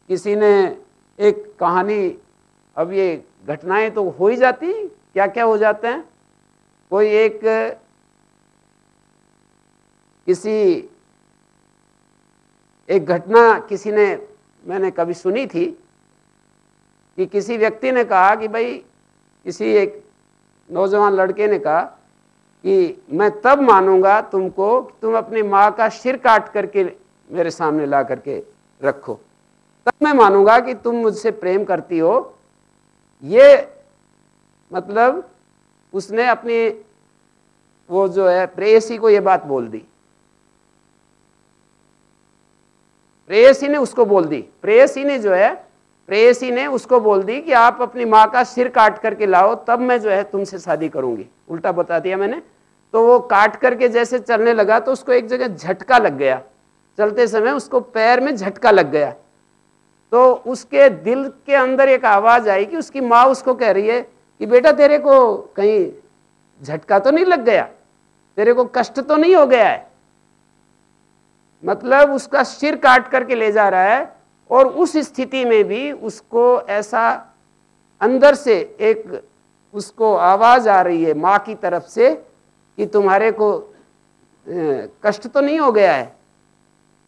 किसी ने एक कहानी, अब ये घटनाएं तो हो ही जाती, क्या क्या हो जाते हैं। कोई एक घटना मैंने कभी सुनी थी कि किसी व्यक्ति ने कहा कि भाई, किसी एक नौजवान लड़के ने कहा कि मैं तब मानूंगा तुमको कि तुम अपनी माँ का सिर काट करके मेरे सामने ला करके रखो, तब मैं मानूंगा कि तुम मुझसे प्रेम करती हो। ये मतलब उसने अपनी वो जो है प्रेयसी को ये बात बोल दी, प्रेयसी ने उसको बोल दी, प्रेयसी ने उसको बोल दी कि आप अपनी माँ का सिर काट करके लाओ, तब मैं जो है तुमसे शादी करूंगी। उल्टा बता दिया मैंने। तो वो काट करके जैसे चलने लगा तो उसको एक जगह झटका लग गया, चलते समय उसको पैर में झटका लग गया। तो उसके दिल के अंदर एक आवाज आई कि उसकी माँ उसको कह रही है कि बेटा तेरे को कहीं झटका तो नहीं लग गया, तेरे को कष्ट तो नहीं हो गया है। मतलब उसका सिर काट करके ले जा रहा है, और उस स्थिति में भी उसको ऐसा अंदर से एक उसको आवाज आ रही है माँ की तरफ से कि तुम्हारे को कष्ट तो नहीं हो गया है।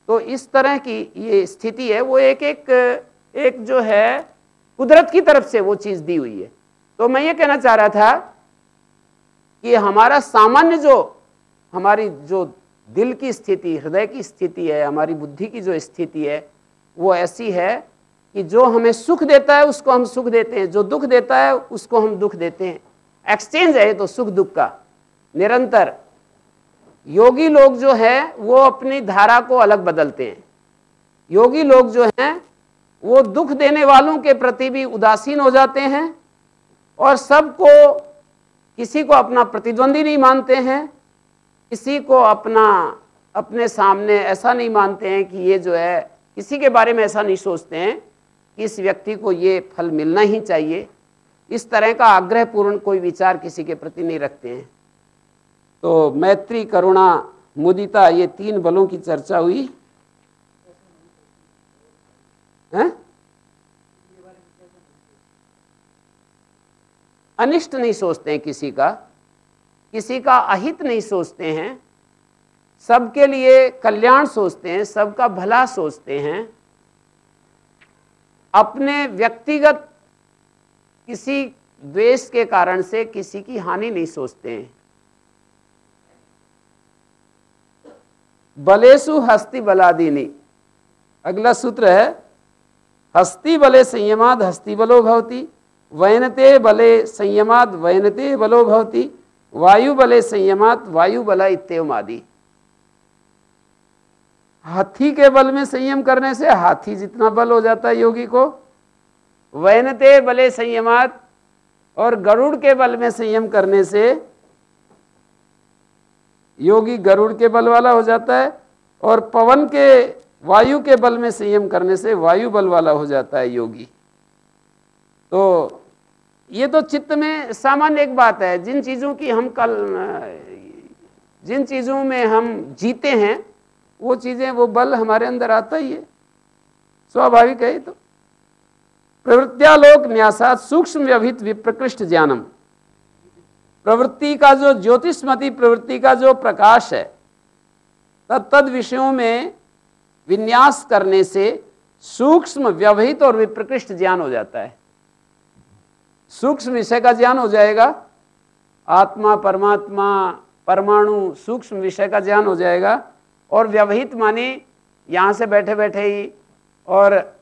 तो इस तरह की ये स्थिति है, वो एक जो है कुदरत की तरफ से वो चीज दी हुई है। तो मैं ये कहना चाह रहा था कि हमारा सामान्य हमारी जो दिल की स्थिति, हृदय की स्थिति है, हमारी बुद्धि की जो स्थिति है, वो ऐसी है कि जो हमें सुख देता है उसको हम सुख देते हैं, जो दुख देता है उसको हम दुख देते हैं। एक्सचेंज है तो सुख दुख का निरंतर। योगी लोग जो है वो अपनी धारा को अलग बदलते हैं। योगी लोग जो हैं वो दुख देने वालों के प्रति भी उदासीन हो जाते हैं, और सबको, किसी को अपना प्रतिद्वंदी नहीं मानते हैं, किसी को अपने सामने ऐसा नहीं मानते हैं कि ये जो है, किसी के बारे में ऐसा नहीं सोचते हैं कि इस व्यक्ति को ये फल मिलना ही चाहिए। इस तरह का आग्रहपूर्ण कोई विचार किसी के प्रति नहीं रखते हैं। तो मैत्री, करुणा, मुदिता, ये 3 बलों की चर्चा हुई है। अनिष्ट नहीं सोचते हैं किसी का अहित नहीं सोचते हैं, सबके लिए कल्याण सोचते हैं, सबका भला सोचते हैं। अपने व्यक्तिगत किसी द्वेष के कारण से किसी की हानि नहीं सोचते हैं। बलेषु हस्ति बलादीनि, अगला सूत्र है, हस्ति बले संयमाद हस्ति बलो भवति, वैनते बले संयमाद वैनते बलो भवति, वायु बले संयमात वायु बला इत्येवमादि। हाथी के बल में संयम करने से हाथी जितना बल हो जाता है योगी को, वैनते बले संयमात, और गरुड़ के बल में संयम करने से योगी गरुड़ के बल वाला हो जाता है, और पवन के, वायु के बल में संयम करने से वायु बल वाला हो जाता है योगी। तो ये तो चित्त में सामान्य एक बात है। जिन चीज़ों में हम जीते हैं वो चीज़ें, वो बल हमारे अंदर आता ही है, स्वाभाविक है। तो प्रवृत्त्यालोक न्यासात सूक्ष्म व्यवहित विप्रकृष्ट ज्ञानम, प्रवृत्ति का जो ज्योतिषमती प्रवृत्ति का जो प्रकाश है, तद विषयों में विन्यास करने से सूक्ष्म व्यवहित और विप्रकृष्ट ज्ञान हो जाता है। सूक्ष्म विषय का ज्ञान हो जाएगा, आत्मा, परमात्मा, परमाणु, सूक्ष्म विषय का ज्ञान हो जाएगा। और व्यवहित माने यहाँ से बैठे बैठे ही, और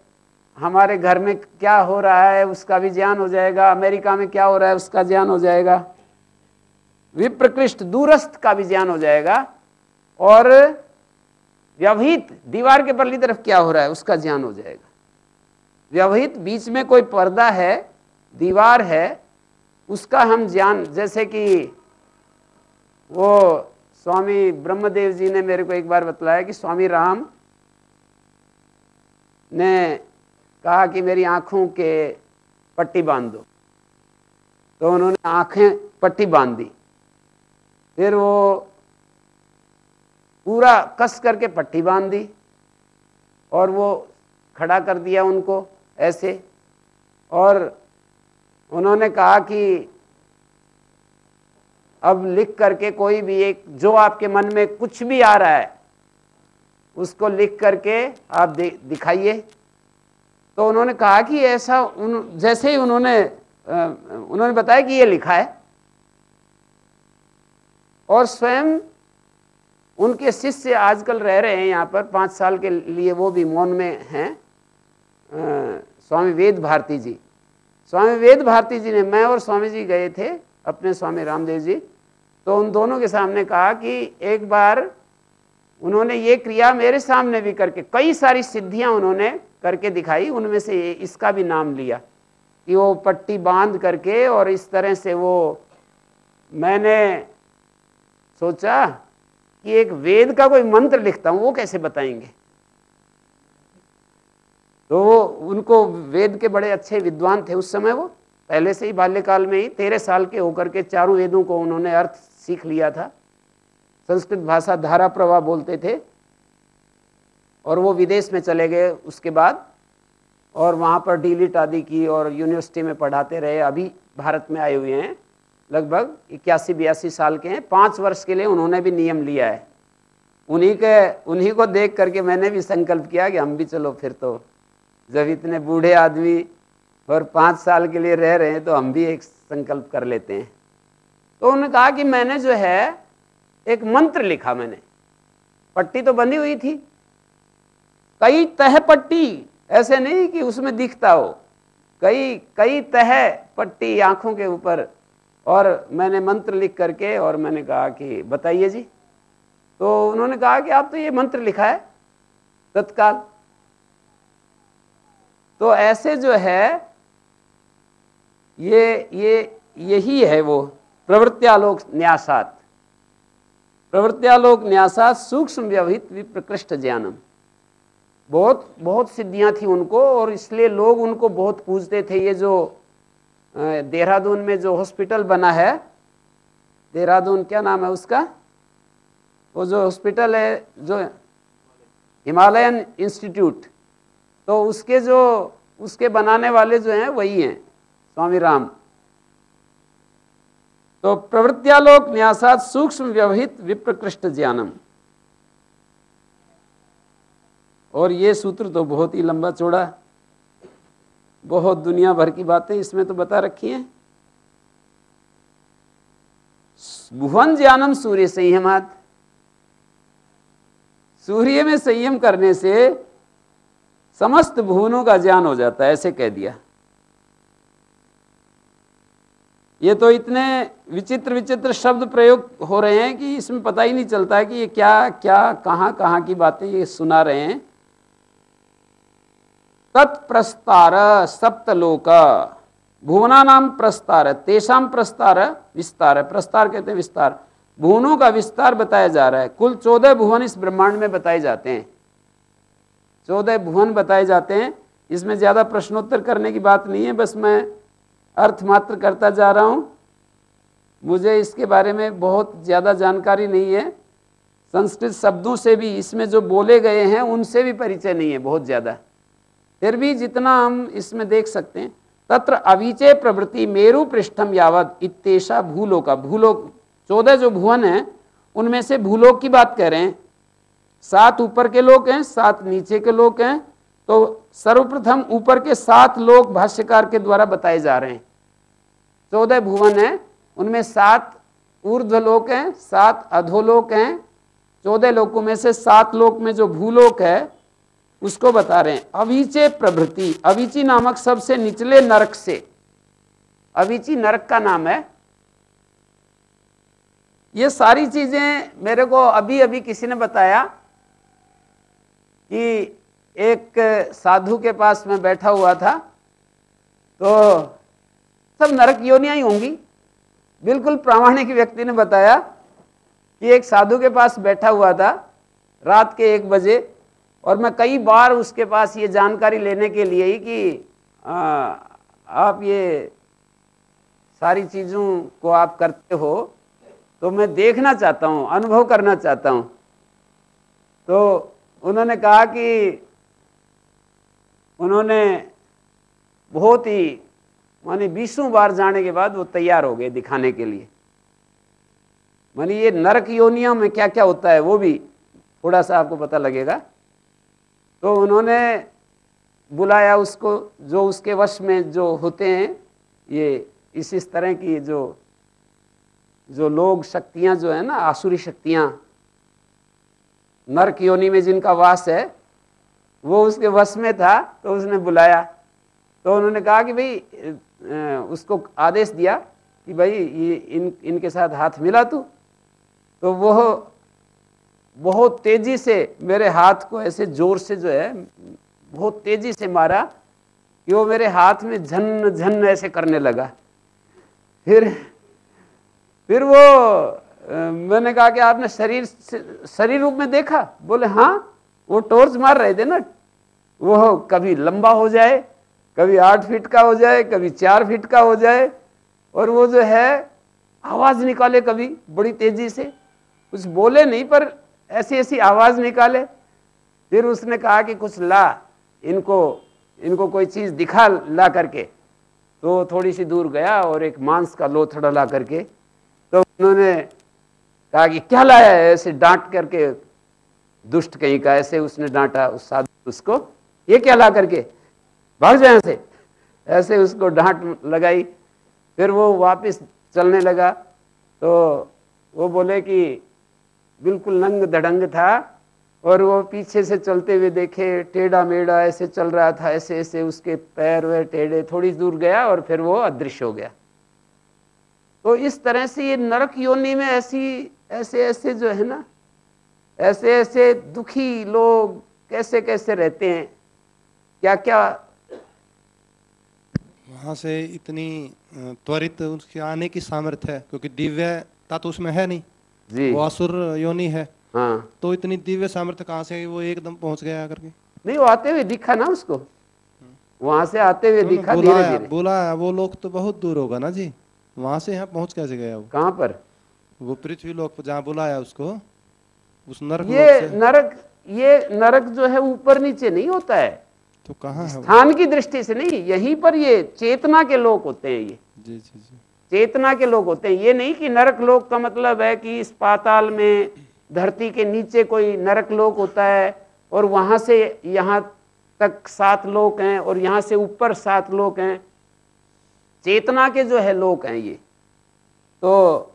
हमारे घर में क्या हो रहा है उसका भी ज्ञान हो जाएगा, अमेरिका में क्या हो रहा है उसका ज्ञान हो जाएगा, विप्रकृष्ट दूरस्थ का भी ज्ञान हो जाएगा। और व्यवहित दीवार के परली तरफ क्या हो रहा है उसका ज्ञान हो जाएगा। व्यवहित बीच में कोई पर्दा है, दीवार है, उसका हम ज्ञान, जैसे कि वो स्वामी ब्रह्मदेव जी ने मेरे को एक बार बतलाया कि स्वामी राम ने कहा कि मेरी आंखों के पट्टी बांध दो, तो उन्होंने आंखें पट्टी बांध दी, फिर वो पूरा कस करके पट्टी बांध दी, और वो खड़ा कर दिया उनको ऐसे, और उन्होंने कहा कि अब लिख करके कोई भी एक, जो आपके मन में कुछ भी आ रहा है उसको लिख करके आप दिखाइए। तो उन्होंने कहा कि ऐसा जैसे ही उन्होंने बताया कि ये लिखा है, और स्वयं उनके शिष्य आजकल रह रहे हैं यहाँ पर 5 साल के लिए, वो भी मौन में हैं, स्वामी वेद भारती जी। स्वामी वेद भारती जी ने, मैं और स्वामी जी गए थे अपने स्वामी रामदेव जी, तो उन दोनों के सामने कहा कि एक बार उन्होंने ये क्रिया मेरे सामने भी करके, कई सारी सिद्धियां उन्होंने करके दिखाई, उनमें से इसका भी नाम लिया कि वो पट्टी बांध करके और इस तरह से वो, मैंने सोचा कि एक वेद का कोई मंत्र लिखता हूं, वो कैसे बताएंगे। तो वो, उनको वेद के बड़े अच्छे विद्वान थे उस समय, वो पहले से ही बाल्यकाल में ही 13 साल के होकर के चारों वेदों को उन्होंने अर्थ सीख लिया था। संस्कृत भाषा धारा प्रवाह बोलते थे, और वो विदेश में चले गए उसके बाद, और वहाँ पर डीलिट आदि की और यूनिवर्सिटी में पढ़ाते रहे। अभी भारत में आए हुए हैं, लगभग 81-82 साल के हैं। 5 वर्ष के लिए उन्होंने भी नियम लिया है। उन्हीं को देख करके मैंने भी संकल्प किया कि हम भी चलो फिर, तो जब इतने बूढ़े आदमी और 5 साल के लिए रह रहे हैं तो हम भी एक संकल्प कर लेते हैं। तो उन्होंने कहा कि मैंने जो है एक मंत्र लिखा, मैंने पट्टी तो बंधी हुई थी, कई तह पट्टी, ऐसे नहीं कि उसमें दिखता हो, कई तह पट्टी आंखों के ऊपर, और मैंने मंत्र लिख करके, और मैंने कहा कि बताइए जी। तो उन्होंने कहा कि आप तो ये मंत्र लिखा है तत्काल। तो ऐसे जो है यही है वो प्रवृत्त्यालोक न्यासात, प्रवृत्त्यालोक न्यासात सूक्ष्म व्यवहित विप्रकृष्ट ज्ञानम। बहुत सिद्धियां थी उनको, और इसलिए लोग उनको बहुत पूजते थे। ये जो देहरादून में जो हॉस्पिटल बना है, देहरादून क्या नाम है उसका, वो जो हॉस्पिटल है जो हिमालयन इंस्टीट्यूट, तो उसके बनाने वाले जो हैं वही हैं स्वामी राम। तो प्रवृत्त्यालोक न्यासात सूक्ष्म व्यवहित विप्रकृष्ट ज्ञानम। और ये सूत्र तो बहुत ही लंबा चौड़ा, बहुत दुनिया भर की बातें इसमें तो बता रखी हैं। भुवन ज्ञानम सूर्य संयमात, सूर्य में संयम करने से समस्त भुवनों का ज्ञान हो जाता है, ऐसे कह दिया। ये तो इतने विचित्र शब्द प्रयोग हो रहे हैं कि इसमें पता ही नहीं चलता है कि ये क्या क्या कहाँ की बातें ये सुना रहे हैं। तत्प्रस्तार सप्तलोक भुवना नाम प्रस्तार तेषाम प्रस्तार विस्तार, प्रस्तार कहते हैं विस्तार, भुवनों का विस्तार बताया जा रहा है। कुल 14 भुवन इस ब्रह्मांड में बताए जाते हैं, 14 भुवन बताए जाते हैं। इसमें ज़्यादा प्रश्नोत्तर करने की बात नहीं है, बस मैं अर्थ मात्र करता जा रहा हूँ। मुझे इसके बारे में बहुत ज़्यादा जानकारी नहीं है, संस्कृत शब्दों से भी इसमें जो बोले गए हैं उनसे भी परिचय नहीं है बहुत ज़्यादा। फिर भी जितना हम इसमें देख सकते हैं, तत्र अविचे प्रवृत्ति मेरु पृष्ठम यावत इत्तेषा भूलोका, भूलोक 14 जो भुवन हैं उनमें से भूलोक की बात कह रहे हैं। 7 ऊपर के लोक हैं, 7 नीचे के लोक हैं। तो सर्वप्रथम ऊपर के 7 लोक भाष्यकार के द्वारा बताए जा रहे हैं। 14 भुवन हैं, उनमें 7 ऊर्ध्वलोक हैं, 7 अधोलोक हैं। 14 लोकों में से 7 लोक में जो भूलोक है उसको बता रहे हैं। अवीचे प्रभृति, अवीची नामक सबसे निचले नरक से, अवीची नरक का नाम है। ये सारी चीजें मेरे को अभी अभी किसी ने बताया कि एक साधु के पास मैं बैठा हुआ था, तो सब नरक योनियां ही होंगी। बिल्कुल प्रामाणिक व्यक्ति ने बताया कि एक साधु के पास बैठा हुआ था रात के 1 बजे, और मैं कई बार उसके पास ये जानकारी लेने के लिए ही कि आप ये सारी चीज़ों को आप करते हो तो मैं देखना चाहता हूँ, अनुभव करना चाहता हूँ। तो उन्होंने कहा कि उन्होंने बहुत ही माने 20 बार जाने के बाद वो तैयार हो गए दिखाने के लिए। माने ये नरक योनियों में क्या क्या होता है वो भी थोड़ा सा आपको पता लगेगा। तो उन्होंने बुलाया उसको, जो उसके वश में जो होते हैं, ये इस तरह की जो लोग शक्तियां जो है ना, आसुरी शक्तियां, नरक योनि में जिनका वास है, वो उसके वश में था। तो उसने बुलाया, तो उन्होंने कहा कि भाई, उसको आदेश दिया कि भाई ये इनके साथ हाथ मिला तू। तो वो बहुत तेजी से मेरे हाथ को ऐसे जोर से जो है बहुत तेजी से मारा कि वो मेरे हाथ में झन झन ऐसे करने लगा। फिर वो मैंने कहा कि आपने शरीर रूप में देखा? बोले हाँ, वो टॉर्च मार रहे थे ना, वो कभी लंबा हो जाए, कभी 8 फीट का हो जाए, कभी 4 फीट का हो जाए, और वो जो है आवाज निकाले कभी बड़ी तेजी से, कुछ बोले नहीं पर ऐसी ऐसी आवाज निकाले। फिर उसने कहा कि कुछ ला, इनको कोई चीज दिखा ला करके। तो थोड़ी सी दूर गया और एक मांस का लोथड़ा ला करके, तो उन्होंने कहा कि क्या लाया है, ऐसे डांट करके, दुष्ट कहीं का, ऐसे उसने डांटा उस साधु उसको, ये क्या ला करके, भाग जाए से, ऐसे उसको डांट लगाई। फिर वो वापस चलने लगा। तो वो बोले कि बिल्कुल नंग धड़ंग था, और वो पीछे से चलते हुए देखे, टेढ़ा मेढ़ा ऐसे चल रहा था, ऐसे ऐसे उसके पैर वे टेढ़े। थोड़ी दूर गया और फिर वो अदृश्य हो गया। तो इस तरह से ये नरक योनि में ऐसे जो है ना, ऐसे दुखी लोग कैसे कैसे रहते हैं, क्या क्या वहाँ से इतनी त्वरित उसके आने की सामर्थ्य है, क्योंकि दिव्यता तो उसमें है नहीं जी, वो असुर योनि है। हाँ, तो इतनी दिव्य सामर्थ्य कहाँ से वो एकदम पहुंच गया करके? नहीं, वो आते हुए दिखा ना उसको, वहां से आते हुए दिखा धीरे धीरे। बुलाया, वो लोग तो बहुत दूर होगा ना जी, वहां से यहाँ पहुंच कैसे गया वो? कहाँ पर? वो पृथ्वी लोक पर जहाँ बुलाया उसको, उस नरक ये नरक जो है ऊपर नीचे नहीं होता है, तो कहाँ है? स्थान की दृष्टि से नहीं, यहीं पर ये चेतना के लोग होते हैं। ये जी जी जी, चेतना के लोग होते हैं। ये नहीं कि नरक लोक का मतलब है कि इस पाताल में, धरती के नीचे कोई नरक लोक होता है और वहां से यहाँ तक 7 लोक हैं और यहाँ से ऊपर 7 लोक हैं। चेतना के जो है लोक हैं ये। तो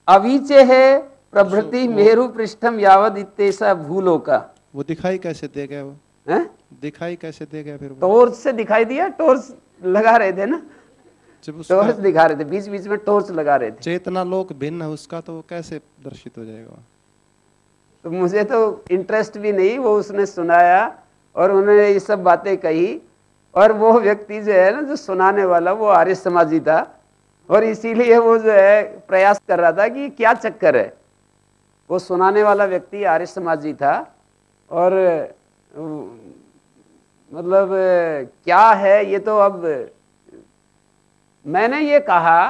अवीचे है प्रभृति मेरु पृष्ठम यावद इत्तेसा भूलोका। वो दिखाई कैसे दे गया? वो है दिखाई कैसे दे गया? फिर टॉर्च से दिखाई दिया, टॉर्च लगा रहे थे ना, टॉर्च दिखा रहे थे, बीच बीच में टॉर्च लगा रहे थे। चेतना लोक भिन्न है उसका, तो कैसे दर्शित हो जाएगा? तो मुझे तो इंटरेस्ट भी नहीं, वो उसने सुनाया और उन्होंने ये सब बातें कही। और वो व्यक्ति जो है ना, जो सुनाने वाला, वो आर्य समाजी था और इसीलिए वो जो है प्रयास कर रहा था कि क्या चक्कर है। वो सुनाने वाला व्यक्ति आर्य समाजी था और मतलब क्या है ये, तो अब मैंने ये कहा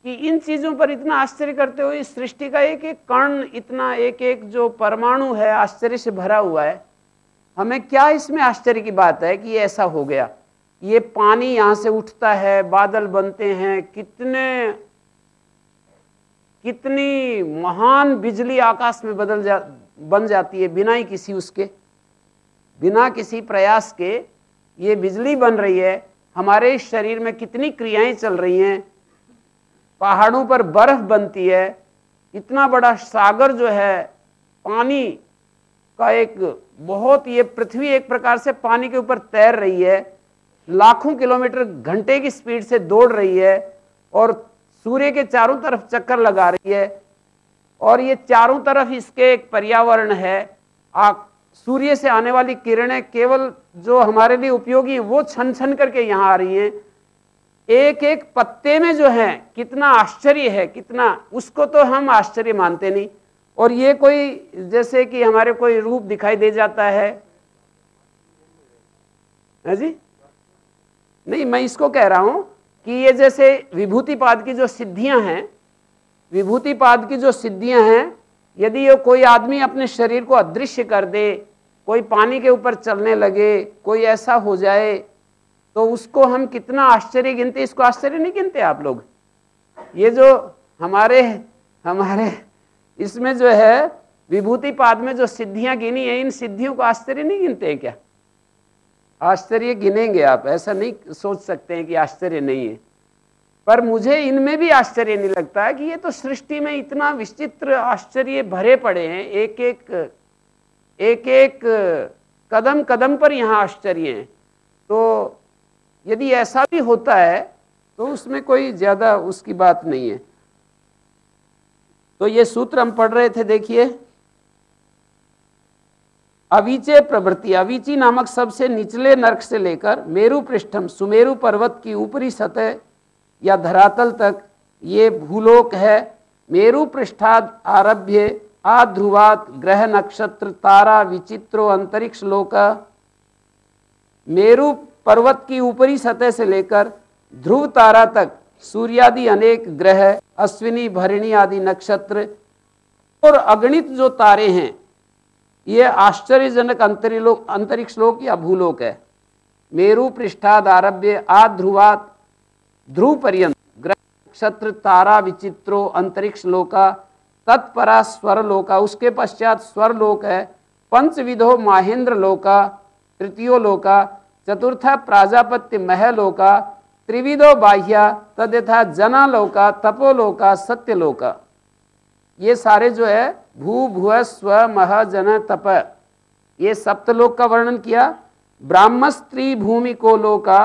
कि इन चीजों पर इतना आश्चर्य करते हो, इस सृष्टि का एक एक कण, इतना एक एक जो परमाणु है आश्चर्य से भरा हुआ है, हमें क्या इसमें आश्चर्य की बात है कि ये ऐसा हो गया। ये पानी यहाँ से उठता है, बादल बनते हैं, कितनी महान बिजली आकाश में बन जाती है बिना ही बिना किसी प्रयास के ये बिजली बन रही है। हमारे शरीर में कितनी क्रियाएं चल रही हैं, पहाड़ों पर बर्फ बनती है, इतना बड़ा सागर जो है पानी का एक बहुत, ये पृथ्वी एक प्रकार से पानी के ऊपर तैर रही है, लाखों किलोमीटर घंटे की स्पीड से दौड़ रही है और सूर्य के चारों तरफ चक्कर लगा रही है। और ये चारों तरफ इसके एक पर्यावरण है। सूर्य से आने वाली किरणें केवल जो हमारे लिए उपयोगी है वो छन छन करके यहाँ आ रही हैं। एक एक पत्ते में जो है कितना आश्चर्य है, कितना, उसको तो हम आश्चर्य मानते नहीं। और ये कोई जैसे कि हमारे कोई रूप दिखाई दे जाता है जी, नहीं, मैं इसको कह रहा हूं कि ये जैसे विभूतिपाद की जो सिद्धियां हैं, विभूतिपाद की जो सिद्धियां हैं, यदि ये कोई आदमी अपने शरीर को अदृश्य कर दे, कोई पानी के ऊपर चलने लगे, कोई ऐसा हो जाए, तो उसको हम कितना आश्चर्य गिनते। इसको आश्चर्य नहीं गिनते आप लोग? ये जो हमारे इसमें जो है विभूतिपाद में जो सिद्धियां गिनी है, इन सिद्धियों को आश्चर्य नहीं गिनते हैं क्या? आश्चर्य गिनेंगे आप, ऐसा नहीं सोच सकते हैं कि आश्चर्य नहीं है। पर मुझे इनमें भी आश्चर्य नहीं लगता है कि ये तो सृष्टि में इतना विचित्र आश्चर्य भरे पड़े हैं, एक एक कदम कदम पर यहाँ आश्चर्य हैं। तो यदि ऐसा भी होता है तो उसमें कोई ज्यादा उसकी बात नहीं है। तो ये सूत्र हम पढ़ रहे थे, देखिए, अवीचे प्रवृत्ति, अवीची नामक सबसे निचले नर्क से लेकर मेरु पृष्ठम, सुमेरु पर्वत की ऊपरी सतह या धरातल तक ये भूलोक है। मेरु पृष्ठाद आरभ्य आध्रुवात ग्रह नक्षत्र तारा विचित्रो अंतरिक्ष लोक, मेरु पर्वत की ऊपरी सतह से लेकर ध्रुव तारा तक सूर्यादि अनेक ग्रह, अश्विनी भरिणी आदि नक्षत्र और अगणित जो तारे हैं, ये आश्चर्यजनक अंतरिक्ष लोक या भूलोक है। मेरु पृष्ठाद आरभ्य आध्रुवात ध्रुव पर्यंत ग्रह नक्षत्र तारा विचित्रो अंतरिक्ष लोका तत्परा स्वर लोका, उसके पश्चात स्वर लोक है। पंचविधो माहेंद्र लोका तृतीयो लोका, चतुर्था प्राजापत्य महलोका, त्रिविधो बाह्या तद्यथा जना लोका तपोलोका सत्यलोका। ये सारे जो है भू भुव स्व मह जन तप, ये सप्तलोक का वर्णन किया। ब्राह्मस्त्री भूमि को लोका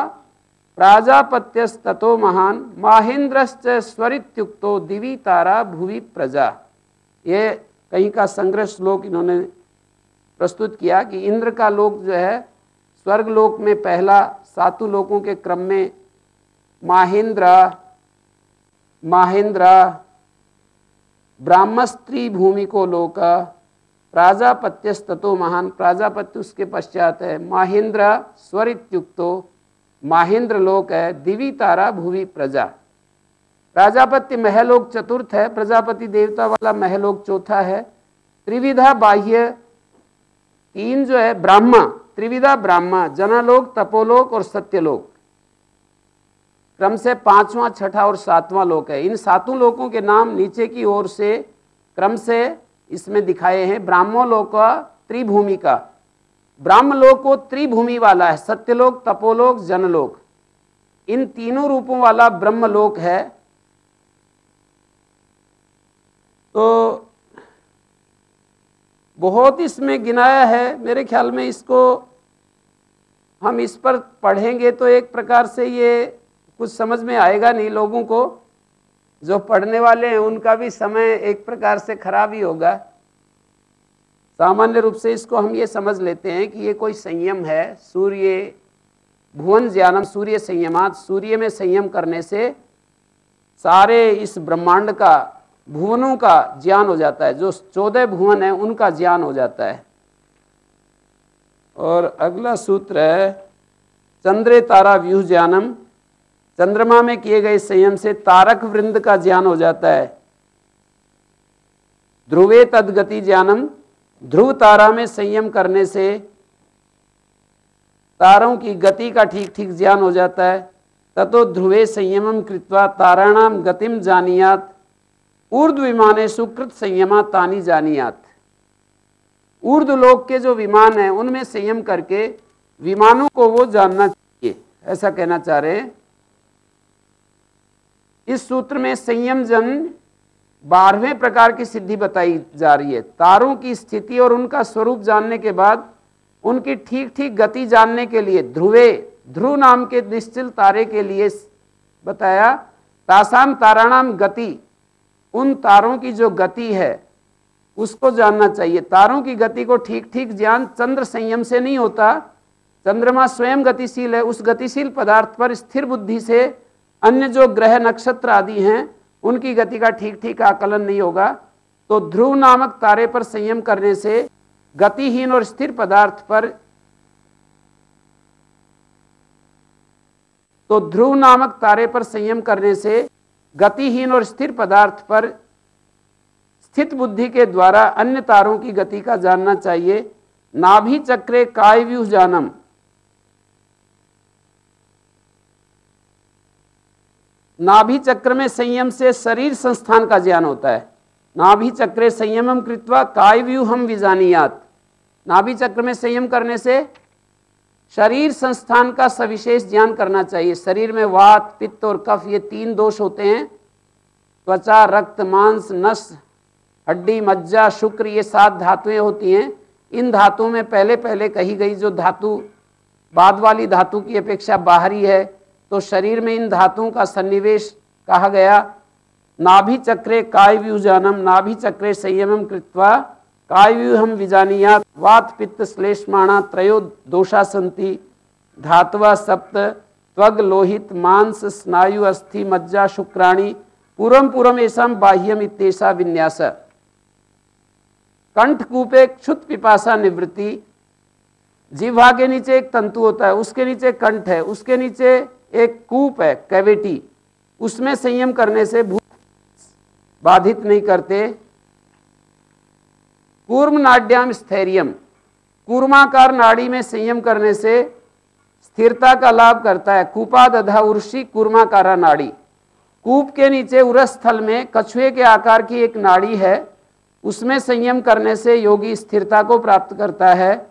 प्राजापत्यस्ततो महान माहेंद्रश्च स्वरित्युक्तो दिवी तारा भुवि प्रजा। ये कहीं का संग्रह श्लोक इन्होंने प्रस्तुत किया कि इंद्र का लोक जो है स्वर्ग लोक में पहला, सातों लोकों के क्रम में माहेंद्र, ब्राह्मस्त्री भूमि को लोक, प्राजापत्यस्ततो महान, प्राजापत्य उसके पश्चात है, माहेंद्र स्वरित्युक्तो माहेंद्र लोक है, दिवी तारा भुवि प्रजा। प्राजापत्य महलोक चतुर्थ है, प्रजापति देवता वाला महलोक चौथा है। त्रिविधा बाह्य तीन जो है ब्राह्मा, त्रिविधा ब्राह्मा, जनलोक तपोलोक और सत्यलोक, क्रम से पांचवां छठा और सातवां लोक है। इन सातों लोकों के नाम नीचे की ओर से क्रम से इसमें दिखाए हैं। ब्राह्मोलोक त्रिभूमि का, ब्राह्मलोक को त्रिभूमि वाला है, सत्यलोक तपोलोक जनलोक, इन तीनों रूपों वाला ब्रह्मलोक है। तो बहुत इसमें गिनाया है, मेरे ख्याल में इसको हम इस पर पढ़ेंगे तो एक प्रकार से ये कुछ समझ में आएगा नहीं लोगों को, जो पढ़ने वाले हैं उनका भी समय एक प्रकार से खराब ही होगा। सामान्य रूप से इसको हम ये समझ लेते हैं कि ये कोई संयम है, सूर्य भुवन ज्ञानम सूर्य संयमात, सूर्य में संयम करने से सारे इस ब्रह्मांड का, भुवनों का ज्ञान हो जाता है, जो 14 भुवन है उनका ज्ञान हो जाता है। और अगला सूत्र है चंद्रे तारा व्यूह ज्ञानम, चंद्रमा में किए गए संयम से तारक वृंद का ज्ञान हो जाता है। ध्रुवे तद्गति ज्ञानम, ध्रुव तारा में संयम करने से तारों की गति का ठीक ठीक ज्ञान हो जाता है। ततो ध्रुवे संयमम कृत्वा ताराणाम गतिम जानियात, ऊर्ध्व विमाने सुकृत संयमा तानी जानियात। ऊर्ध्व लोक के जो विमान हैं उनमें संयम करके विमानों को वो जानना चाहिए, ऐसा कहना चाह रहे हैं। इस सूत्र में संयम जन 12वें प्रकार की सिद्धि बताई जा रही है। तारों की स्थिति और उनका स्वरूप जानने के बाद उनकी ठीक ठीक गति जानने के लिए ध्रुवे, ध्रुव नाम के निश्चल तारे के लिए बताया। तासाम ताराणाम गति, उन तारों की जो गति है उसको जानना चाहिए। तारों की गति को ठीक ठीक ज्ञान चंद्र संयम से नहीं होता, चंद्रमा स्वयं गतिशील है, उस गतिशील पदार्थ पर स्थिर बुद्धि से अन्य जो ग्रह नक्षत्र आदि हैं उनकी गति का ठीक ठीक आकलन नहीं होगा। तो ध्रुव नामक तारे पर संयम करने से गतिहीन और स्थिर पदार्थ पर, तो ध्रुव नामक तारे पर संयम करने से गतिहीन और स्थिर पदार्थ पर स्थित बुद्धि के द्वारा अन्य तारों की गति का जानना चाहिए। नाभि चक्रे कायव्यूह जानम, नाभि चक्र में संयम से शरीर संस्थान का ज्ञान होता है। नाभि चक्रे संयमम कृत्वा कायव्यूहम विजानियात, नाभि चक्र में संयम करने से शरीर संस्थान का सविशेष ज्ञान करना चाहिए। शरीर में वात, पित्त और कफ ये 3 दोष होते हैं। त्वचा, रक्त, मांस, नस, हड्डी, मज्जा, शुक्र, ये 7 धातुएं होती हैं। इन धातुओं में पहले कही गई जो धातु बाद वाली धातु की अपेक्षा बाहरी है, तो शरीर में इन धातुओं का सन्निवेश कहा गया। नाभि चक्रे कायव्यूजानम, नाभि चक्रे संयमम कृत्वा कायव्यूहम विजानीयात्, वात पित्त श्लेष्माणा त्रयो दोषा सन्ति, धातवा सप्त, त्वग लोहित मांस स्नायु अस्थि मज्जा शुक्राणि, पूर्वम पूर्वम एषां बाह्यम इत्येषा विन्यास। कंठकूपे क्षुत पिपासा निवृत्ति, जिह्वा के नीचे एक तंतु होता है, उसके नीचे कंठ है, उसके नीचे एक कूप है, कैविटी, उसमें संयम करने से भूख बाधित नहीं करते। कूर्म नाड्याम स्थैर्यम, कूर्माकार नाड़ी में संयम करने से स्थिरता का लाभ करता है। कूपादधा उर्षि कूर्माकारा नाड़ी, कूप के नीचे उरस्थल में कछुए के आकार की एक नाड़ी है, उसमें संयम करने से योगी स्थिरता को प्राप्त करता है।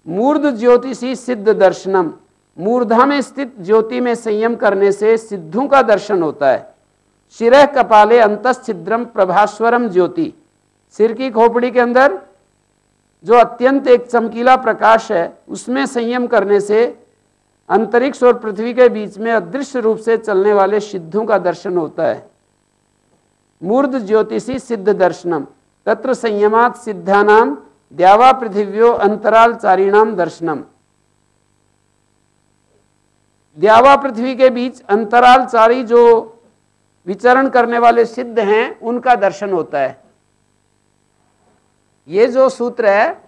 मूर्ध ज्योतिषी सिद्ध दर्शनम, मूर्धा में स्थित ज्योति में संयम करने से सिद्धों का दर्शन होता है। शिरः कपाले अंतश्छिद्रम प्रभास्वरम ज्योति, सिर की खोपड़ी के अंदर जो अत्यंत एक चमकीला प्रकाश है, उसमें संयम करने से अंतरिक्ष और पृथ्वी के बीच में अदृश्य रूप से चलने वाले सिद्धों का दर्शन होता है। मूर्ध ज्योतिषी सिद्ध दर्शनम, तत्र संयमात् सिद्धानाम द्यावा पृथिव्यो अंतरालचारिणाम दर्शनम, द्यावा पृथ्वी के अंतराल अंतरालचारी जो विचरण करने वाले सिद्ध हैं, उनका दर्शन होता है। ये जो सूत्र है,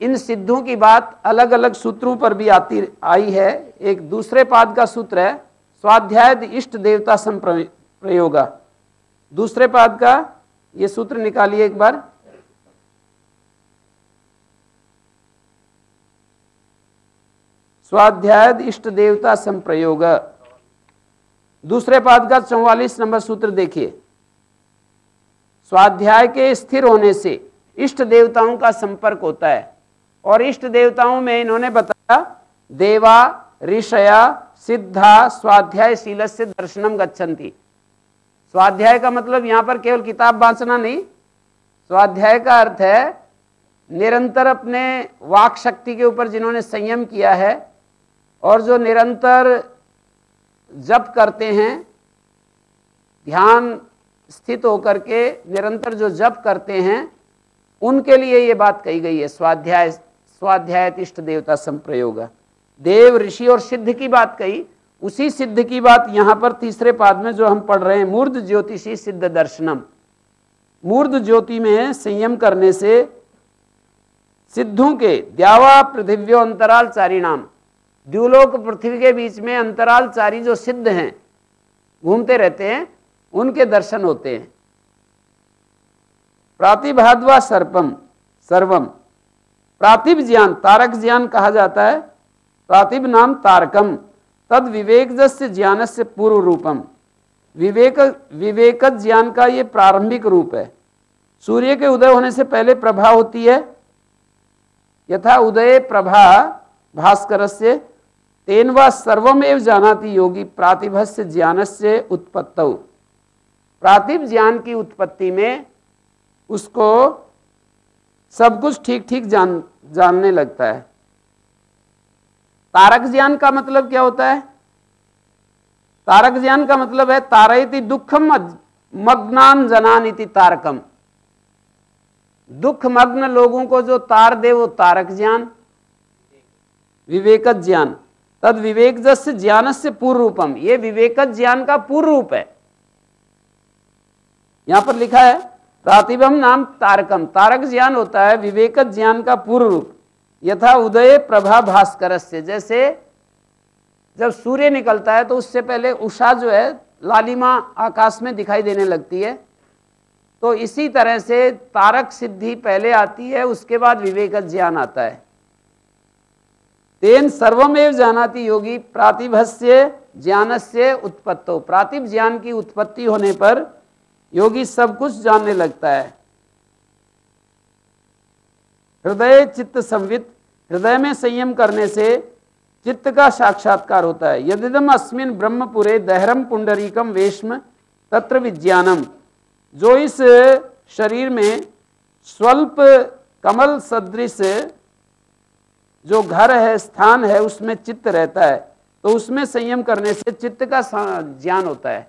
इन सिद्धों की बात अलग अलग सूत्रों पर भी आई है। एक दूसरे पाद का सूत्र है स्वाध्याय इष्ट देवता संप्रयोगा, दूसरे पाद का ये सूत्र निकालिए एक बार। स्वाध्याय इष्ट देवता संप्रयोग, दूसरे पाद का 44 नंबर सूत्र देखिए। स्वाध्याय के स्थिर होने से इष्ट देवताओं का संपर्क होता है, और इष्ट देवताओं में इन्होंने बताया देवा, ऋषया, सिद्धा, स्वाध्यायशील से दर्शनम गच्छन्ति। स्वाध्याय का मतलब यहां पर केवल किताब वांचना नहीं, स्वाध्याय का अर्थ है निरंतर अपने वाक शक्ति के ऊपर जिन्होंने संयम किया है और जो निरंतर जप करते हैं, ध्यान स्थित होकर के निरंतर जो जप करते हैं, उनके लिए ये बात कही गई है। स्वाध्याय इष्ट देवता संप्रयोग, देव, ऋषि और सिद्ध की बात कही, उसी सिद्ध की बात यहां पर तीसरे पाद में जो हम पढ़ रहे हैं, मूर्ध ज्योतिषी सिद्ध दर्शनम। मूर्ध ज्योति में संयम करने से सिद्धों के द्यावा पृथिव्यो अंतरालचारिणाम, द्युलोक पृथ्वी के बीच में अंतरालचारी जो सिद्ध हैं, घूमते रहते हैं, उनके दर्शन होते हैं। प्रातिभाद्वा सर्वम, प्रातिभ ज्ञान तारक ज्ञान कहा जाता है। प्रातिभ नाम तारकम, तद विवेकजस्य ज्ञानस्य पूर्व रूपम, विवेक ज्ञान का ये प्रारंभिक रूप है। सूर्य के उदय होने से पहले प्रभा होती है, यथा उदय प्रभा भास्करस्य तेन वा सर्वमेव जानाति योगी प्रातिभस्य ज्ञानस्य उत्पत्तौ। प्रातिभ ज्ञान की उत्पत्ति में उसको सब कुछ ठीक ठीक जानने लगता है। तारक ज्ञान का मतलब क्या होता है? तारक ज्ञान का मतलब है तारयति दुखम मग्नान जनान इति तारकम, दुख मग्न लोगों को जो तार दे वो तारक ज्ञान। विवेक ज्ञान तद विवेकजस्य ज्ञानस्य पूर्व रूपम, ये विवेक ज्ञान का पूर्व रूप है। यहां पर लिखा है प्रातिभम नाम तारकम, तारक ज्ञान होता है विवेक ज्ञान का पूर्व रूप। यथा उदय प्रभा भास्करस्य, जैसे जब सूर्य निकलता है तो उससे पहले उषा जो है लालिमा आकाश में दिखाई देने लगती है, तो इसी तरह से तारक सिद्धि पहले आती है, उसके बाद विवेक ज्ञान आता है। तेन सर्वमेव जानाति योगी प्रातिभस्य ज्ञानस्य उत्पत्तो, प्रातिभ ज्ञान की उत्पत्ति होने पर योगी सब कुछ जानने लगता है। हृदय चित्त संवित हृदय में संयम करने से चित्त का साक्षात्कार होता है। यदिदम अस्मिन ब्रह्मपुरे दहरम पुंडरीकम वेश्म तत्र विज्ञानम, जो इस शरीर में स्वल्प कमल सदृश जो घर है, स्थान है, उसमें चित्त रहता है, तो उसमें संयम करने से चित्त का ज्ञान होता है।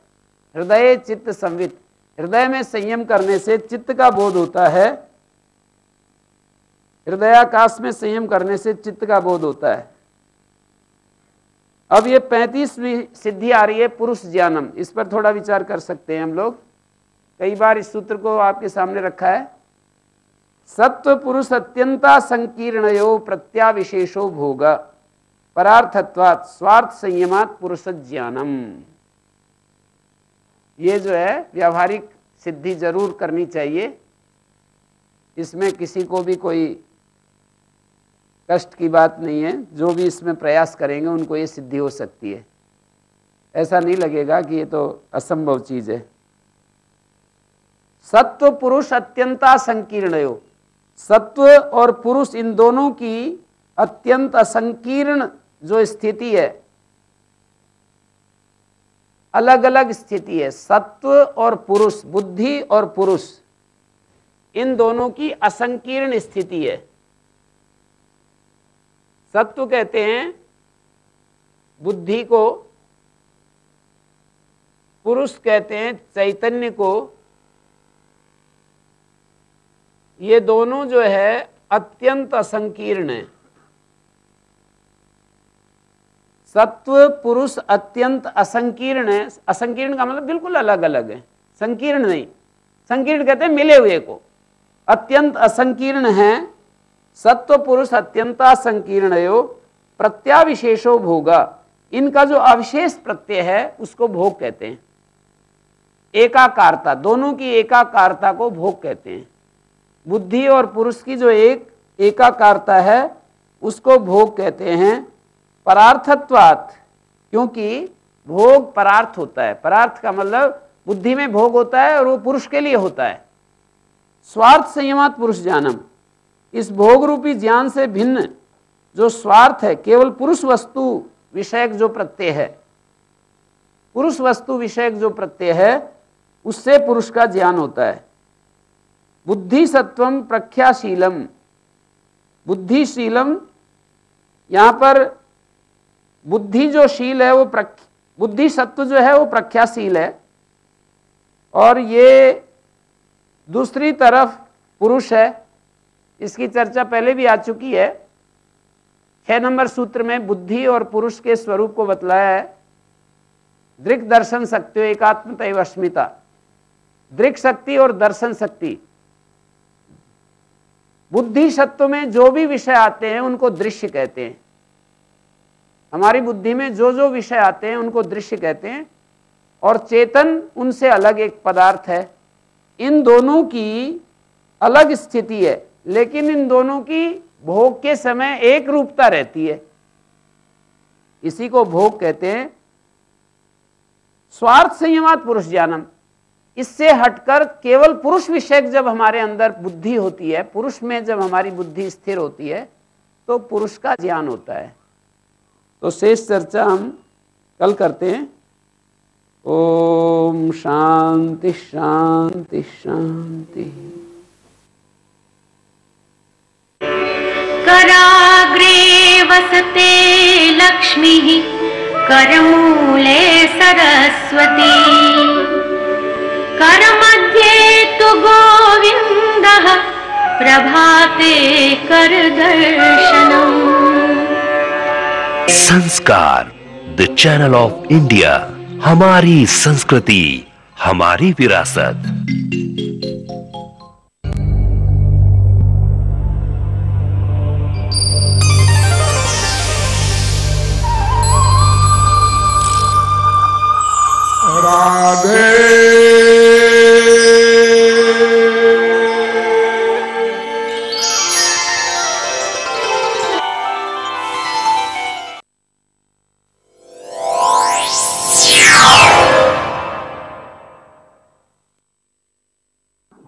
हृदय चित्त संवित, हृदय में संयम करने से चित्त का बोध होता है। हृदयाकाश में संयम करने से चित्त का बोध होता है। अब ये 35वीं सिद्धि आ रही है, पुरुष ज्ञानम। इस पर थोड़ा विचार कर सकते हैं हम लोग। कई बार इस सूत्र को आपके सामने रखा है। सत्व पुरुष अत्यंता संकीर्णयो प्रत्याविशेषो भोग परार्थत्वात् स्वार्थ संयमात् पुरुष ज्ञानम। ये जो है व्यावहारिक सिद्धि जरूर करनी चाहिए। इसमें किसी को भी कोई कष्ट की बात नहीं है। जो भी इसमें प्रयास करेंगे उनको ये सिद्धि हो सकती है। ऐसा नहीं लगेगा कि ये तो असंभव चीज है। सत्व पुरुष अत्यंता संकीर्णयो, सत्व और पुरुष इन दोनों की अत्यंत असंकीर्ण जो स्थिति है, अलग अलग स्थिति है। सत्व और पुरुष, बुद्धि और पुरुष, इन दोनों की असंकीर्ण स्थिति है। सत्व कहते हैं बुद्धि को, पुरुष कहते हैं चैतन्य को। ये दोनों जो है अत्यंत असंकीर्ण है। सत्व पुरुष अत्यंत असंकीर्ण है। असंकीर्ण का मतलब बिल्कुल अलग अलग है, संकीर्ण नहीं। संकीर्ण कहते हैं मिले हुए को। अत्यंत असंकीर्ण है। सत्व पुरुष अत्यंता संकीर्णयो प्रत्याविशेषो भोगा, इनका जो अविशेष प्रत्यय है उसको भोग कहते हैं। एकाकारता, दोनों की एकाकारता को भोग कहते हैं। बुद्धि और पुरुष की जो एक एकाकारता है उसको भोग कहते हैं। परार्थत्वात्, क्योंकि भोग परार्थ होता है। परार्थ का मतलब बुद्धि में भोग होता है और वो पुरुष के लिए होता है। स्वार्थ संयमात् पुरुष ज्ञानम, इस भोग रूपी ज्ञान से भिन्न जो स्वार्थ है, केवल पुरुष वस्तु विषयक जो प्रत्यय है, पुरुष वस्तु विषयक जो प्रत्यय है, उससे पुरुष का ज्ञान होता है। बुद्धि सत्वम प्रख्याशीलम, बुद्धिशीलम, यहां पर बुद्धि जो शील है वो बुद्धि सत्व जो है वो प्रख्याशील है, और ये दूसरी तरफ पुरुष है। इसकी चर्चा पहले भी आ चुकी है। 6 नंबर सूत्र में बुद्धि और पुरुष के स्वरूप को बतलाया है। दृक् दर्शन शक्ति एकात्मतैव अस्मिता, दृक् शक्ति और दर्शन शक्ति। बुद्धि सत्व में जो भी विषय आते हैं उनको दृश्य कहते हैं। हमारी बुद्धि में जो जो विषय आते हैं उनको दृश्य कहते हैं, और चेतन उनसे अलग एक पदार्थ है। इन दोनों की अलग स्थिति है, लेकिन इन दोनों की भोग के समय एक रूपता रहती है। इसी को भोग कहते हैं। स्वार्थ संयमात् पुरुष ज्ञानम, इससे हटकर केवल पुरुष विषयक जब हमारे अंदर बुद्धि होती है, पुरुष में जब हमारी बुद्धि स्थिर होती है, तो पुरुष का ज्ञान होता है। तो शेष चर्चा हम कल करते हैं। ओम शांति शांति शांति। कराग्रे वसते लक्ष्मीः करमूले सरस्वती, करमध्ये तु गोविन्दः प्रभाते करदर्शनम्। संस्कार, द चैनल ऑफ इंडिया, हमारी संस्कृति, हमारी विरासत। राधे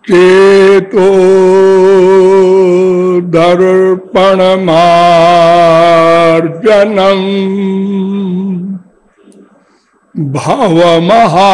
चेतो दर्पणमार्जनम् भवमहा